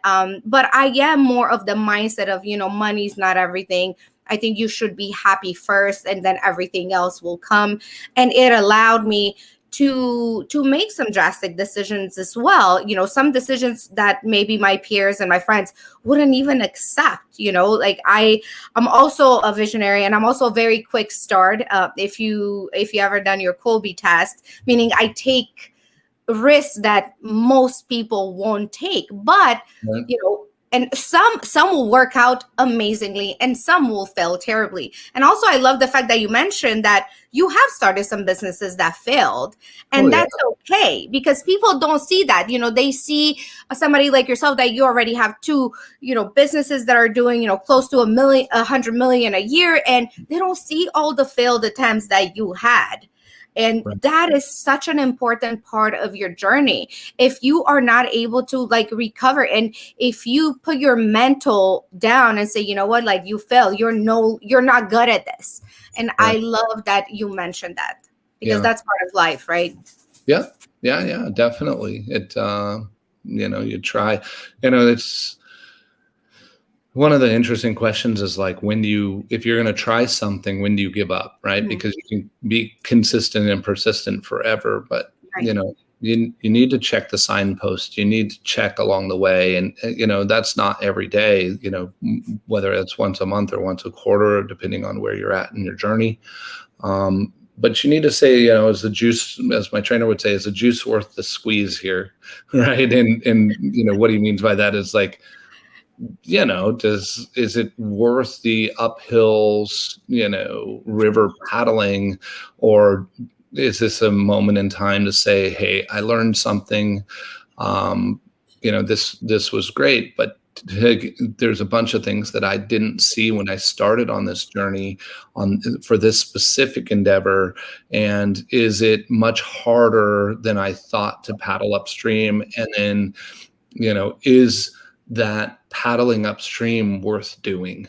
but I am more of the mindset of, money's not everything. I think you should be happy first, and then everything else will come. And it allowed me to make some drastic decisions as well. Some decisions that maybe my peers and my friends wouldn't even accept. Like I'm also a visionary, and I'm also a very quick start. If you ever done your Colby test, meaning I take risks that most people won't take, but Right. And some will work out amazingly, and some will fail terribly. And also, I love the fact that you mentioned that you have started some businesses that failed, and that's okay, because people don't see that. They see somebody like yourself, that you already have two, businesses that are doing, close to $100 million a year, and they don't see all the failed attempts that you had. And Right. that is such an important part of your journey. If you are not able to recover, and if you put your mental down and say, you know what, you fail, you're not good at this. And I love that you mentioned that, because that's part of life, right? Yeah, definitely. It, you try, it's one of the interesting questions is like, if you're going to try something, when do you give up? Right. Mm-hmm. Because you can be consistent and persistent forever, but right. You need to check the signpost. You need to check along the way. And, that's not every day, whether it's once a month or once a quarter, depending on where you're at in your journey. But you need to say, is the juice, as my trainer would say, is the juice worth the squeeze here? Right. And what he means by that is like, is it worth the uphills, river paddling, or is this a moment in time to say, hey, I learned something, this was great, but there's a bunch of things that I didn't see when I started on this journey for this specific endeavor. And is it much harder than I thought to paddle upstream? And then, is that paddling upstream worth doing?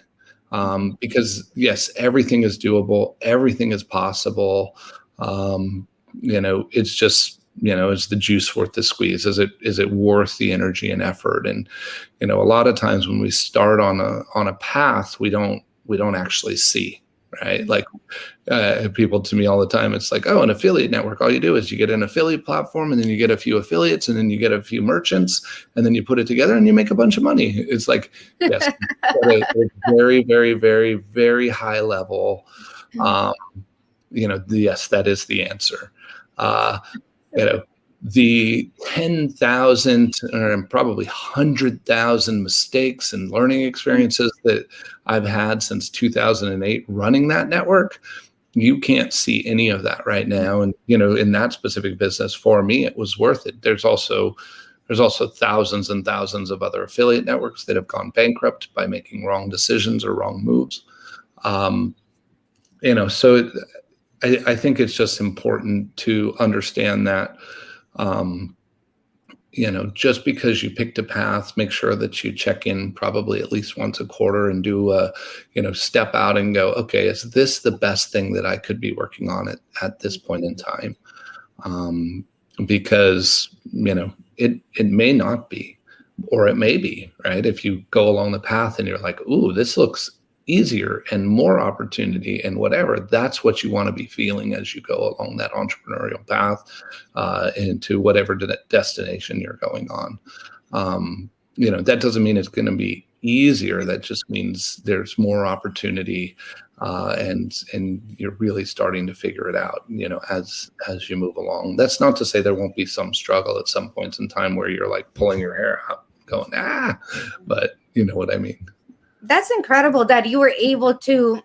Because yes, everything is doable. Everything is possible. It's just, is the juice worth the squeeze? Is it worth the energy and effort? And, a lot of times when we start on a path, we don't actually see, right? Like people to me all the time, it's like, oh, an affiliate network. All you do is you get an affiliate platform, and then you get a few affiliates, and then you get a few merchants, and then you put it together and you make a bunch of money. It's like, yes, a very, very, very, very high level. Yes, that is the answer. The 10,000 or probably 100,000 mistakes and learning experiences that I've had since 2008 running that network, you can't see any of that right now. And, in that specific business, for me, it was worth it. There's also thousands and thousands of other affiliate networks that have gone bankrupt by making wrong decisions or wrong moves. So I think it's just important to understand that, just because you picked a path, make sure that you check in probably at least once a quarter and do step out and go, okay, is this the best thing that I could be working on at this point in time? Because, it may not be, or it may be, right? If you go along the path and you're like, ooh, this looks easier and more opportunity and whatever, that's what you want to be feeling as you go along that entrepreneurial path into whatever destination you're going on. That doesn't mean it's going to be easier. That just means there's more opportunity, and you're really starting to figure it out, as you move along. That's not to say there won't be some struggle at some points in time where you're like pulling your hair out, going, but you know what I mean. That's incredible that you were able to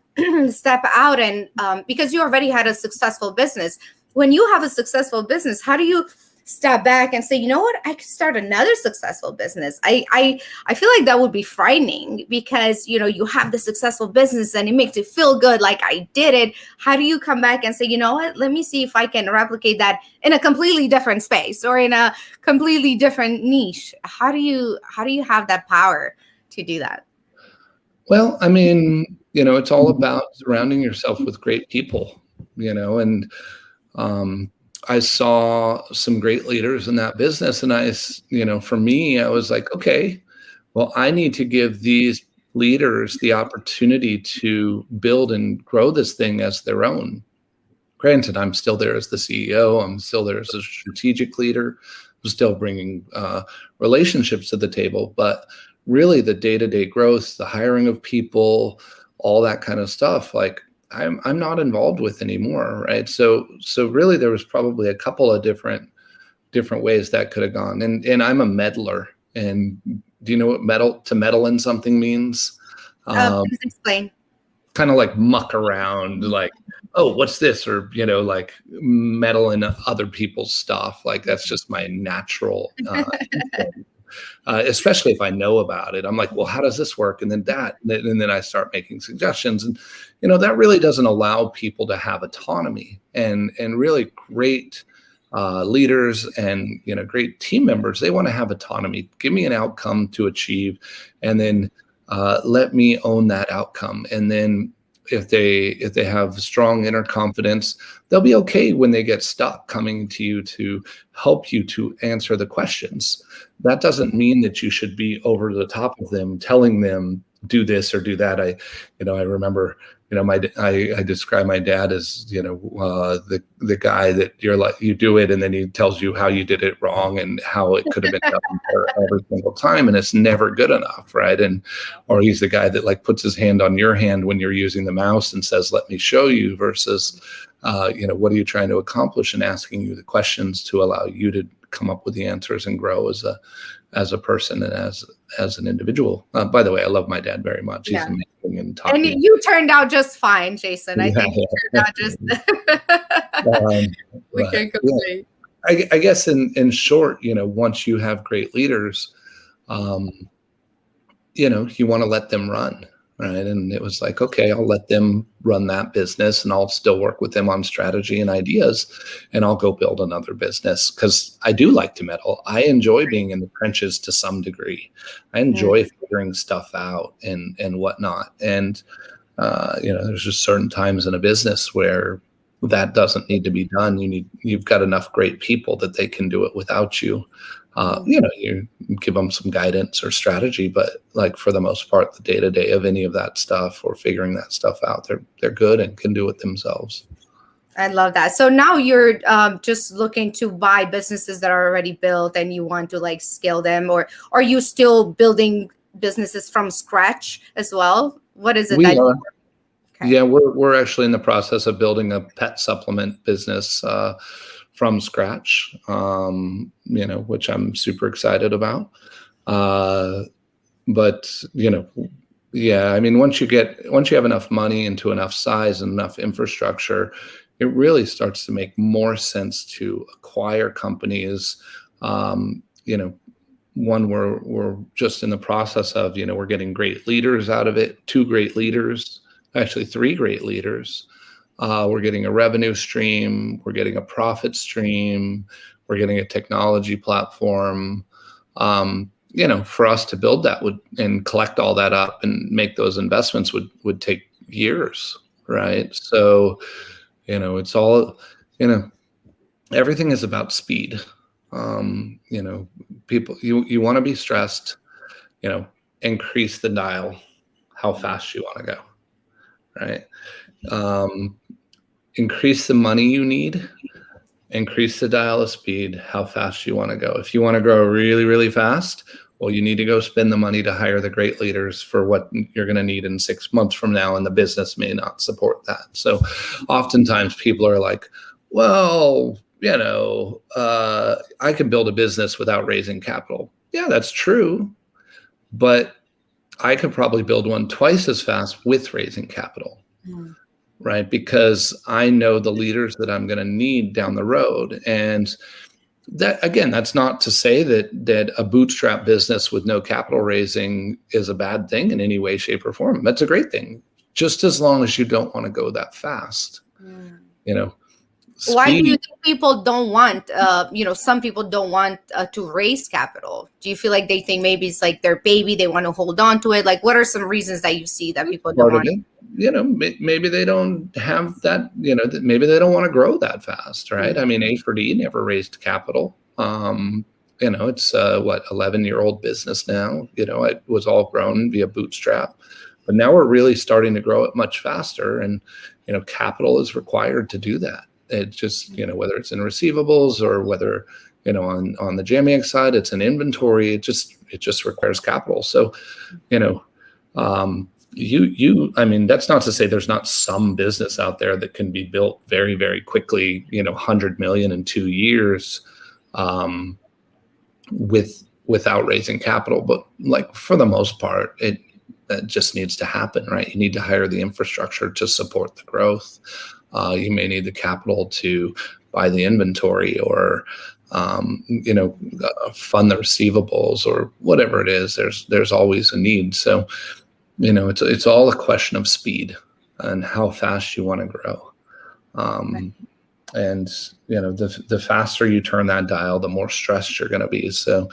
step out and because you already had a successful business. When you have a successful business, how do you step back and say, you know what, I could start another successful business? I feel like that would be frightening because, you have the successful business and it makes you feel good, like I did it. How do you come back and say, you know what, let me see if I can replicate that in a completely different space or in a completely different niche? How do you have that power to do that? Well, I mean, it's all about surrounding yourself with great people, and I saw some great leaders in that business. And for me, I was like, okay, well, I need to give these leaders the opportunity to build and grow this thing as their own. Granted, I'm still there as the CEO. I'm still there as a strategic leader. I'm still bringing relationships to the table, but really the day-to-day growth, the hiring of people, all that kind of stuff, like I'm not involved with anymore, right? So really there was probably a couple of different ways that could have gone. And I'm a meddler. And do you know what to meddle in something means? Please explain. Kind of like muck around, like, oh, what's this? Or, like meddle in other people's stuff. Like that's just my natural especially if I know about it. I'm like, well, how does this work? And then that, and then I start making suggestions. And, that really doesn't allow people to have autonomy and really great leaders and, great team members. They want to have autonomy. Give me an outcome to achieve, and then let me own that outcome. And then if they have strong inner confidence, they'll be okay when they get stuck coming to you to help you to answer the questions. That doesn't mean that you should be over the top of them, telling them do this or do that. I remember, I describe my dad as, the guy that you're like, you do it and then he tells you how you did it wrong and how it could have been done every single time, and it's never good enough, right? Or he's the guy that like puts his hand on your hand when you're using the mouse and says, let me show you, versus, what are you trying to accomplish, and asking you the questions to allow you to come up with the answers and grow as a person and as an individual. By the way, I love my dad very much. He's amazing and you turned out just fine, Jason. I think you turned out just we can't complain. I guess in short, once you have great leaders, you want to let them run, right? And it was like, okay, I'll let them run that business and I'll still work with them on strategy and ideas, and I'll go build another business because I do like to meddle. I enjoy being in the trenches to some degree. I enjoy figuring stuff out and whatnot. And, there's just certain times in a business where that doesn't need to be done. You've got enough great people that they can do it without you. You give them some guidance or strategy, but like for the most part, the day-to-day of any of that stuff or figuring that stuff out, they're good and can do it themselves. I love that. So now you're just looking to buy businesses that are already built and you want to like scale them, or are you still building businesses from scratch as well? What is it we are. Okay. Yeah, we're actually in the process of building a pet supplement business from scratch, which I'm super excited about. But I mean, once you have enough money into enough size and enough infrastructure, it really starts to make more sense to acquire companies. One we're just in the process of, we're getting great leaders out of it, 2 great leaders, actually 3 great leaders. We're getting a revenue stream. We're getting a profit stream. We're getting a technology platform. For us to build that and collect all that up and make those investments would take years, right? So, it's all, everything is about speed, People, you want to be stressed, increase the dial, how fast you want to go, right? Increase the money you need, increase the dial of speed, how fast you want to go. If you want to grow really, really fast, well, you need to go spend the money to hire the great leaders for what you're going to need in 6 months from now, and the business may not support that. So oftentimes people are like, well, I can build a business without raising capital. Yeah, that's true. But I could probably build one twice as fast with raising capital. Mm. Right? Because I know the leaders that I'm going to need down the road. And that, again, that's not to say that a bootstrap business with no capital raising is a bad thing in any way, shape, or form. That's a great thing, just as long as you don't want to go that fast. Speed. Why do you think people don't want, some people don't want to raise capital? Do you feel like they think maybe it's like their baby, they want to hold on to it? Like, what are some reasons that you see that people don't want it? Maybe they don't have that, maybe they don't want to grow that fast, right? Mm-hmm. I mean, A4D never raised capital. It's 11-year-old business now. It was all grown via bootstrap, but now we're really starting to grow it much faster, and capital is required to do that. It just, whether it's in receivables or whether, on the Jamiac side, it's an inventory. It just requires capital. So, that's not to say there's not some business out there that can be built very, very quickly, 100 million in 2 years, without raising capital. But like, for the most part, that just needs to happen, right? You need to hire the infrastructure to support the growth. You may need the capital to buy the inventory or, fund the receivables or whatever it is. There's always a need. So, it's all a question of speed and how fast you want to grow. Right. And, the faster you turn that dial, the more stressed you're going to be. So,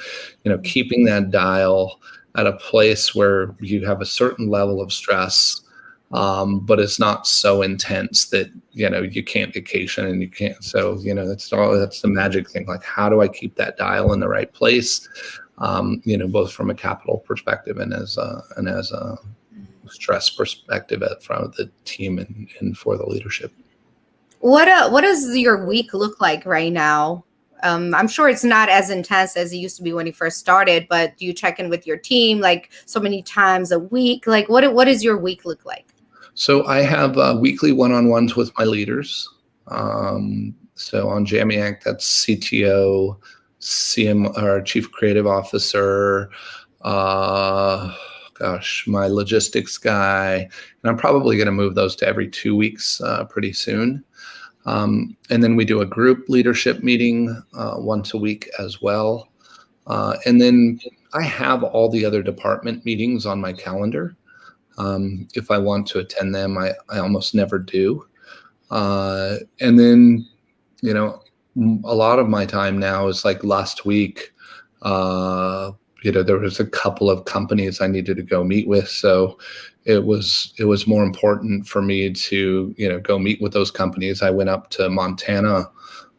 keeping that dial at a place where you have a certain level of stress, but it's not so intense that, you can't vacation and you can't. So, that's the magic thing. Like, how do I keep that dial in the right place? Both from a capital perspective and as a stress perspective from the team and for the leadership. What does your week look like right now? I'm sure it's not as intense as it used to be when you first started, but do you check in with your team like so many times a week? Like, what does your week look like? So I have weekly one-on-ones with my leaders. So on Jamiac, that's CTO, CM, or Chief Creative Officer, my logistics guy, and I'm probably going to move those to every 2 weeks pretty soon. And then we do a group leadership meeting once a week as well. And then I have all the other department meetings on my calendar. If I want to attend them, I almost never do. And then, a lot of my time now is like last week, there was a couple of companies I needed to go meet with. So it was more important for me to, go meet with those companies. I went up to Montana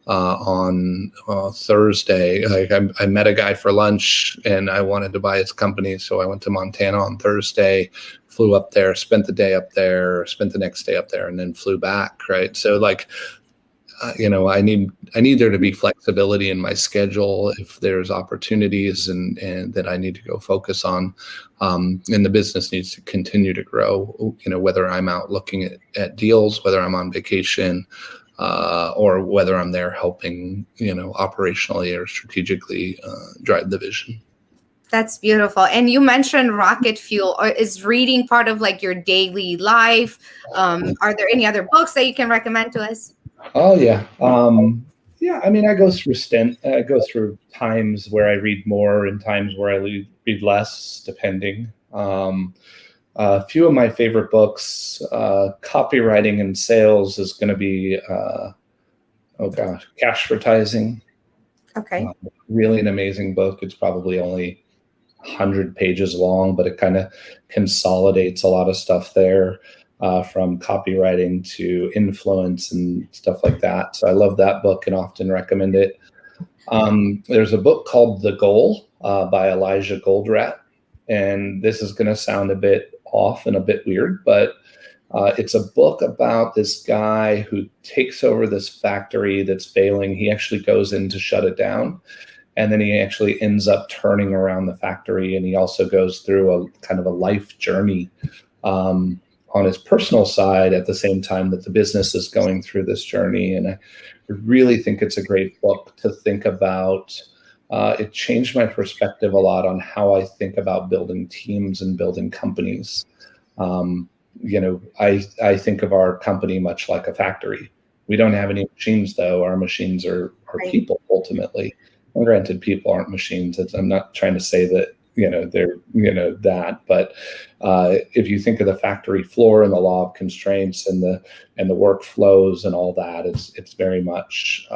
on Thursday. Like I met a guy for lunch and I wanted to buy his company. So I went to Montana on Thursday, flew up there, spent the day up there, spent the next day up there, and then flew back. Right. So like, I need there to be flexibility in my schedule if there's opportunities and that I need to go focus on, and the business needs to continue to grow, whether I'm out looking at deals, whether I'm on vacation, or whether I'm there helping, operationally or strategically drive the vision. That's beautiful. And you mentioned rocket fuel. Is reading part of like your daily life? Are there any other books that you can recommend to us? Oh yeah. I mean, I go through times where I read more and times where I read less, depending. A few of my favorite books, copywriting and sales is going to be, Cashvertising. Okay. Really an amazing book. It's probably only 100 pages long, but it kind of consolidates a lot of stuff there. From copywriting to influence and stuff like that. So I love that book and often recommend it. There's a book called The Goal by Elijah Goldratt. And this is going to sound a bit off and a bit weird, but it's a book about this guy who takes over this factory that's failing. He actually goes in to shut it down. And then he actually ends up turning around the factory. And he also goes through a kind of a life journey on his personal side at the same time that the business is going through this journey. And I really think it's a great book to think about. It changed my perspective a lot on how I think about building teams and building companies. I think of our company much like a factory. We don't have any machines, though. Our machines are right. People, ultimately. And granted, people aren't machines. I'm not trying to say that, they're, that. But if you think of the factory floor and the law of constraints and the workflows and all that, it's very much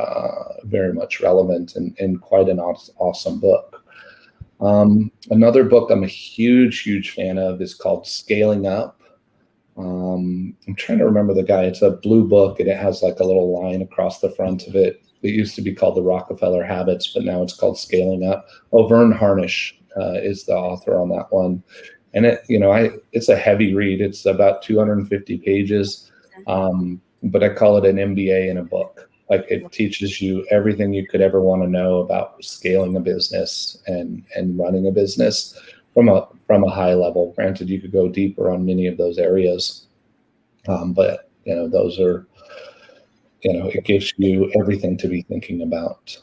relevant and quite an awesome book. Another book I'm a huge fan of is called Scaling Up. I'm trying to remember the guy. It's a blue book and it has like a little line across the front of it. It used to be called The Rockefeller Habits, but now it's called Scaling Up. Vern Harnish is the author on that one. And it's a heavy read. It's about 250 pages, but I call it an MBA in a book. Like, it teaches you everything you could ever want to know about scaling a business and running a business from a high level. Granted, you could go deeper on many of those areas, but those are, it gives you everything to be thinking about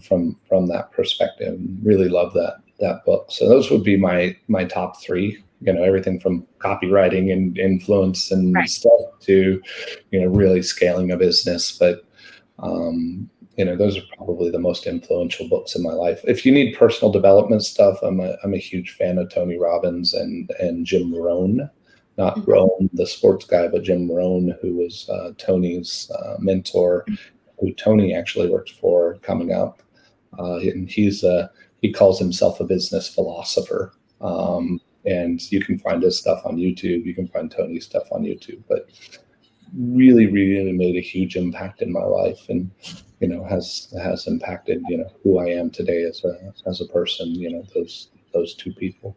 from that perspective. Really love that book. So those would be my top three. Everything from copywriting and influence and right. stuff to really scaling a business. But those are probably the most influential books in my life. If you need personal development stuff, I'm a huge fan of Tony Robbins and Jim Rohn. Not Rohn, the sports guy, but Jim Rohn, who was Tony's mentor, who Tony actually worked for coming up. And he calls himself a business philosopher. And you can find his stuff on YouTube. You can find Tony's stuff on YouTube. But really made a huge impact in my life, and has impacted who I am today as a person. Those two people.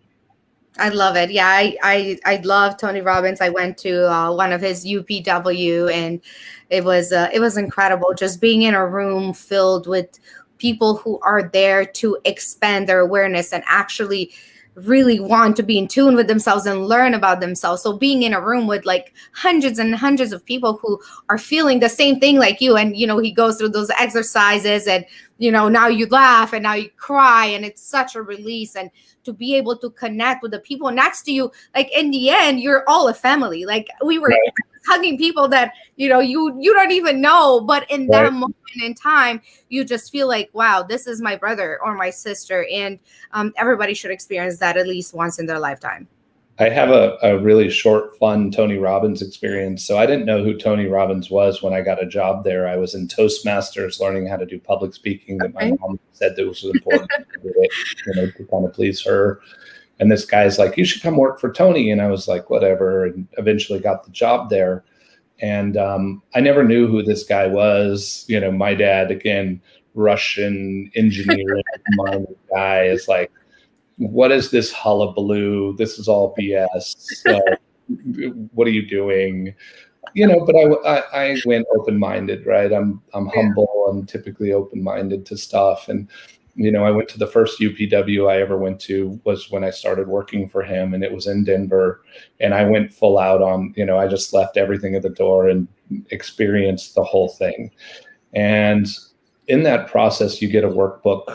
I love it. Yeah, I love Tony Robbins. I went to one of his UPW, and it was incredible just being in a room filled with people who are there to expand their awareness and actually really want to be in tune with themselves and learn about themselves. So being in a room with like hundreds and hundreds of people who are feeling the same thing like you, and he goes through those exercises, and now you laugh and now you cry, and it's such a release. And to be able to connect with the people next to you, like in the end, you're all a family. Like we were right. hugging people that you don't even know, but in that right. moment in time, you just feel like, wow, this is my brother or my sister. And everybody should experience that at least once in their lifetime. I have a really short, fun Tony Robbins experience. So I didn't know who Tony Robbins was when I got a job there. I was in Toastmasters learning how to do public speaking. That my mom said that was important to kind of please her. And this guy's like, you should come work for Tony. And I was like, whatever. And eventually got the job there. And I never knew who this guy was. My dad, again, Russian engineering minded guy, is like, what is this hullabaloo? This is all BS. What are you doing? But I went open-minded, right? I'm humble. I'm typically open-minded to stuff. And, I went to the first UPW I ever went to was when I started working for him, and it was in Denver. And I went full out on, I just left everything at the door and experienced the whole thing. And in that process, you get a workbook,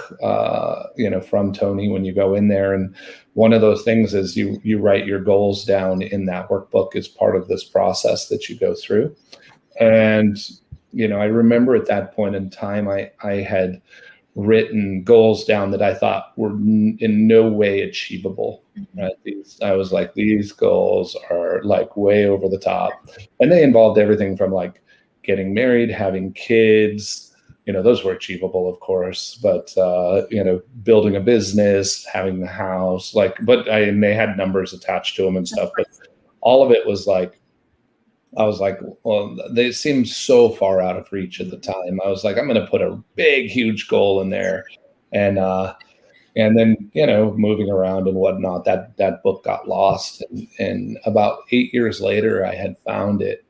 from Tony when you go in there. And one of those things is you write your goals down in that workbook as part of this process that you go through. And, I remember at that point in time, I had written goals down that I thought were in no way achievable. Right? I was like, these goals are like way over the top. And they involved everything from like getting married, having kids, those were achievable, of course, but, building a business, having the house, and they had numbers attached to them and stuff, but all of it was like, I was like, well, they seemed so far out of reach at the time. I was like, I'm going to put a big, huge goal in there. And then, moving around and whatnot, that book got lost. And about 8 years later, I had found it.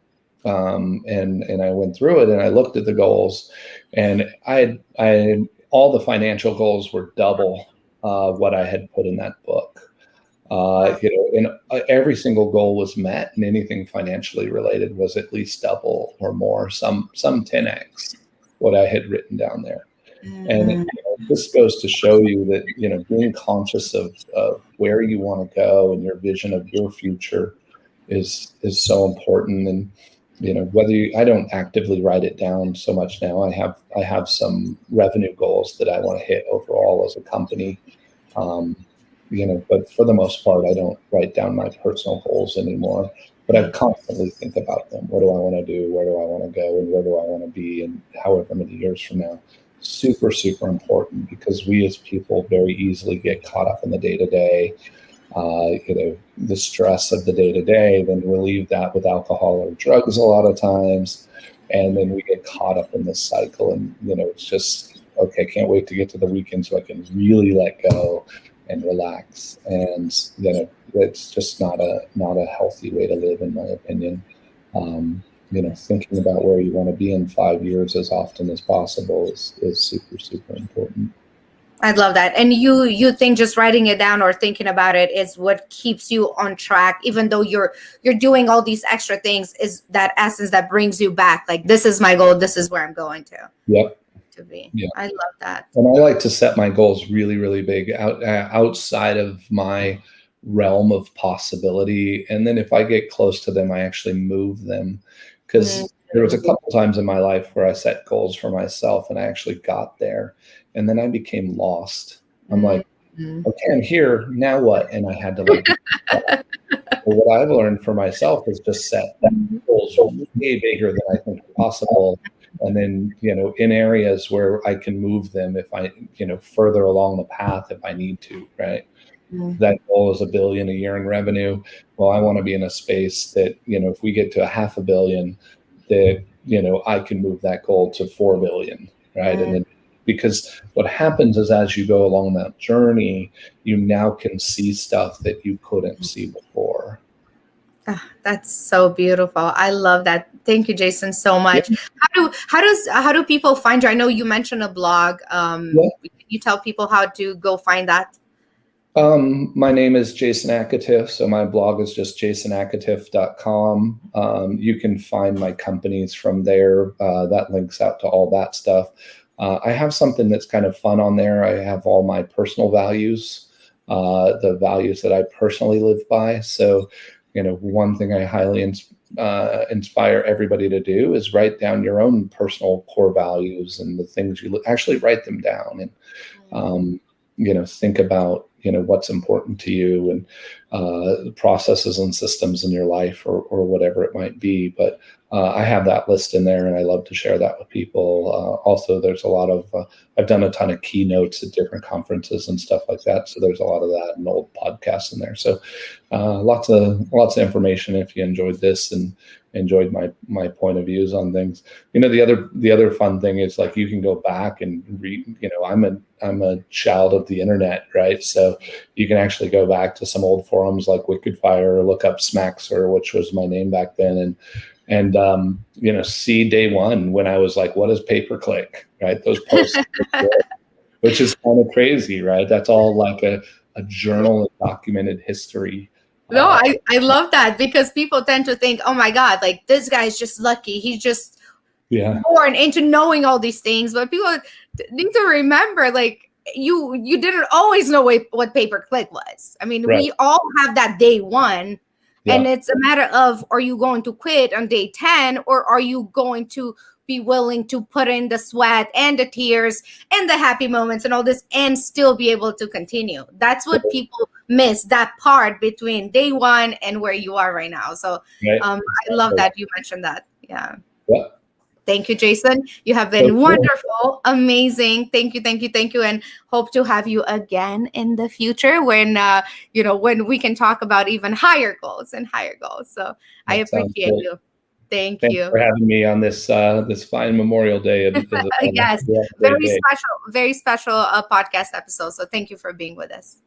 And I went through it and I looked at the goals, and I all the financial goals were double what I had put in that book. And every single goal was met, and anything financially related was at least double or more, some 10x what I had written down there. And this goes to show you that, being conscious of where you want to go and your vision of your future is so important. And, I don't actively write it down so much now. I have some revenue goals that I want to hit overall as a company. But for the most part, I don't write down my personal goals anymore. But I constantly think about them. What do I want to do? Where do I want to go? And where do I want to be? And however many years from now. Super, super important, because we as people very easily get caught up in the day-to-day, the stress of the day-to-day, then relieve that with alcohol or drugs a lot of times. And then we get caught up in this cycle, and, it's just, okay, can't wait to get to the weekend so I can really let go and relax. And, it's just not a healthy way to live, in my opinion. Thinking about where you want to be in 5 years as often as possible is super, super important. I love that. And you think just writing it down or thinking about it is what keeps you on track, even though you're doing all these extra things, is that essence that brings you back. Like, this is my goal. This is where I'm going to. Yep. To be. Yeah. I love that. And I like to set my goals really, really big outside of my realm of possibility. And then if I get close to them, I actually move them. Because there was a couple times in my life where I set goals for myself and I actually got there, and then I became lost. I'm like, okay, I'm here, now what? And I had to well, what I've learned for myself is just set goals way bigger than I think are possible. And then, in areas where I can move them if I, further along the path if I need to, right? That goal is $1 billion a year in revenue. Well, I want to be in a space that, if we get to $500 million, that, I can move that goal to 4 billion, right? And then, because what happens is, as you go along that journey, you now can see stuff that you couldn't see before. That's so beautiful. I love that. Thank you, Jason, so much. Yeah. How do people find you? I know you mentioned a blog. Can you tell people how to go find that? My name is Jason Akatiff, so my blog is just jasonakatiff.com. You can find my companies from there. That links out to all that stuff. I have something that's kind of fun on there. I have all my personal values, the values that I personally live by. So, one thing I highly inspire everybody to do is write down your own personal core values and the things you actually write them down, and think about what's important to you, and processes and systems in your life, or whatever it might be. But I have that list in there, and I love to share that with people. Also, there's a lot of I've done a ton of keynotes at different conferences and stuff like that, so there's a lot of that, and old podcasts in there. So lots of information if you enjoyed this and enjoyed my point of views on things. The other fun thing is, like, you can go back and read. I'm a child of the internet, right? So you can actually go back to some old forums like Wicked Fire, or look up Smaxer, which was my name back then, and see day one when I was like, what is pay-per-click, right? Those posts, which is kind of crazy, right? That's all like a journal of documented history. No, I love that, because people tend to think, oh my God, like, this guy's just lucky. He's just born into knowing all these things. But people need to remember, like, you didn't always know what pay-per-click was. I mean, we all have that day one. Yeah. And it's a matter of, are you going to quit on day 10, or are you going to be willing to put in the sweat and the tears and the happy moments and all this, and still be able to continue? That's what people miss, that part between day one and where you are right now. So I love that you mentioned that. Yeah. Thank you, Jason. You have been wonderful, amazing. Thank you, and hope to have you again in the future when when we can talk about even higher goals. So I appreciate you. Thank Thanks you. for having me on this this fine Memorial Day. Yes, Great day. very special podcast episode. So thank you for being with us.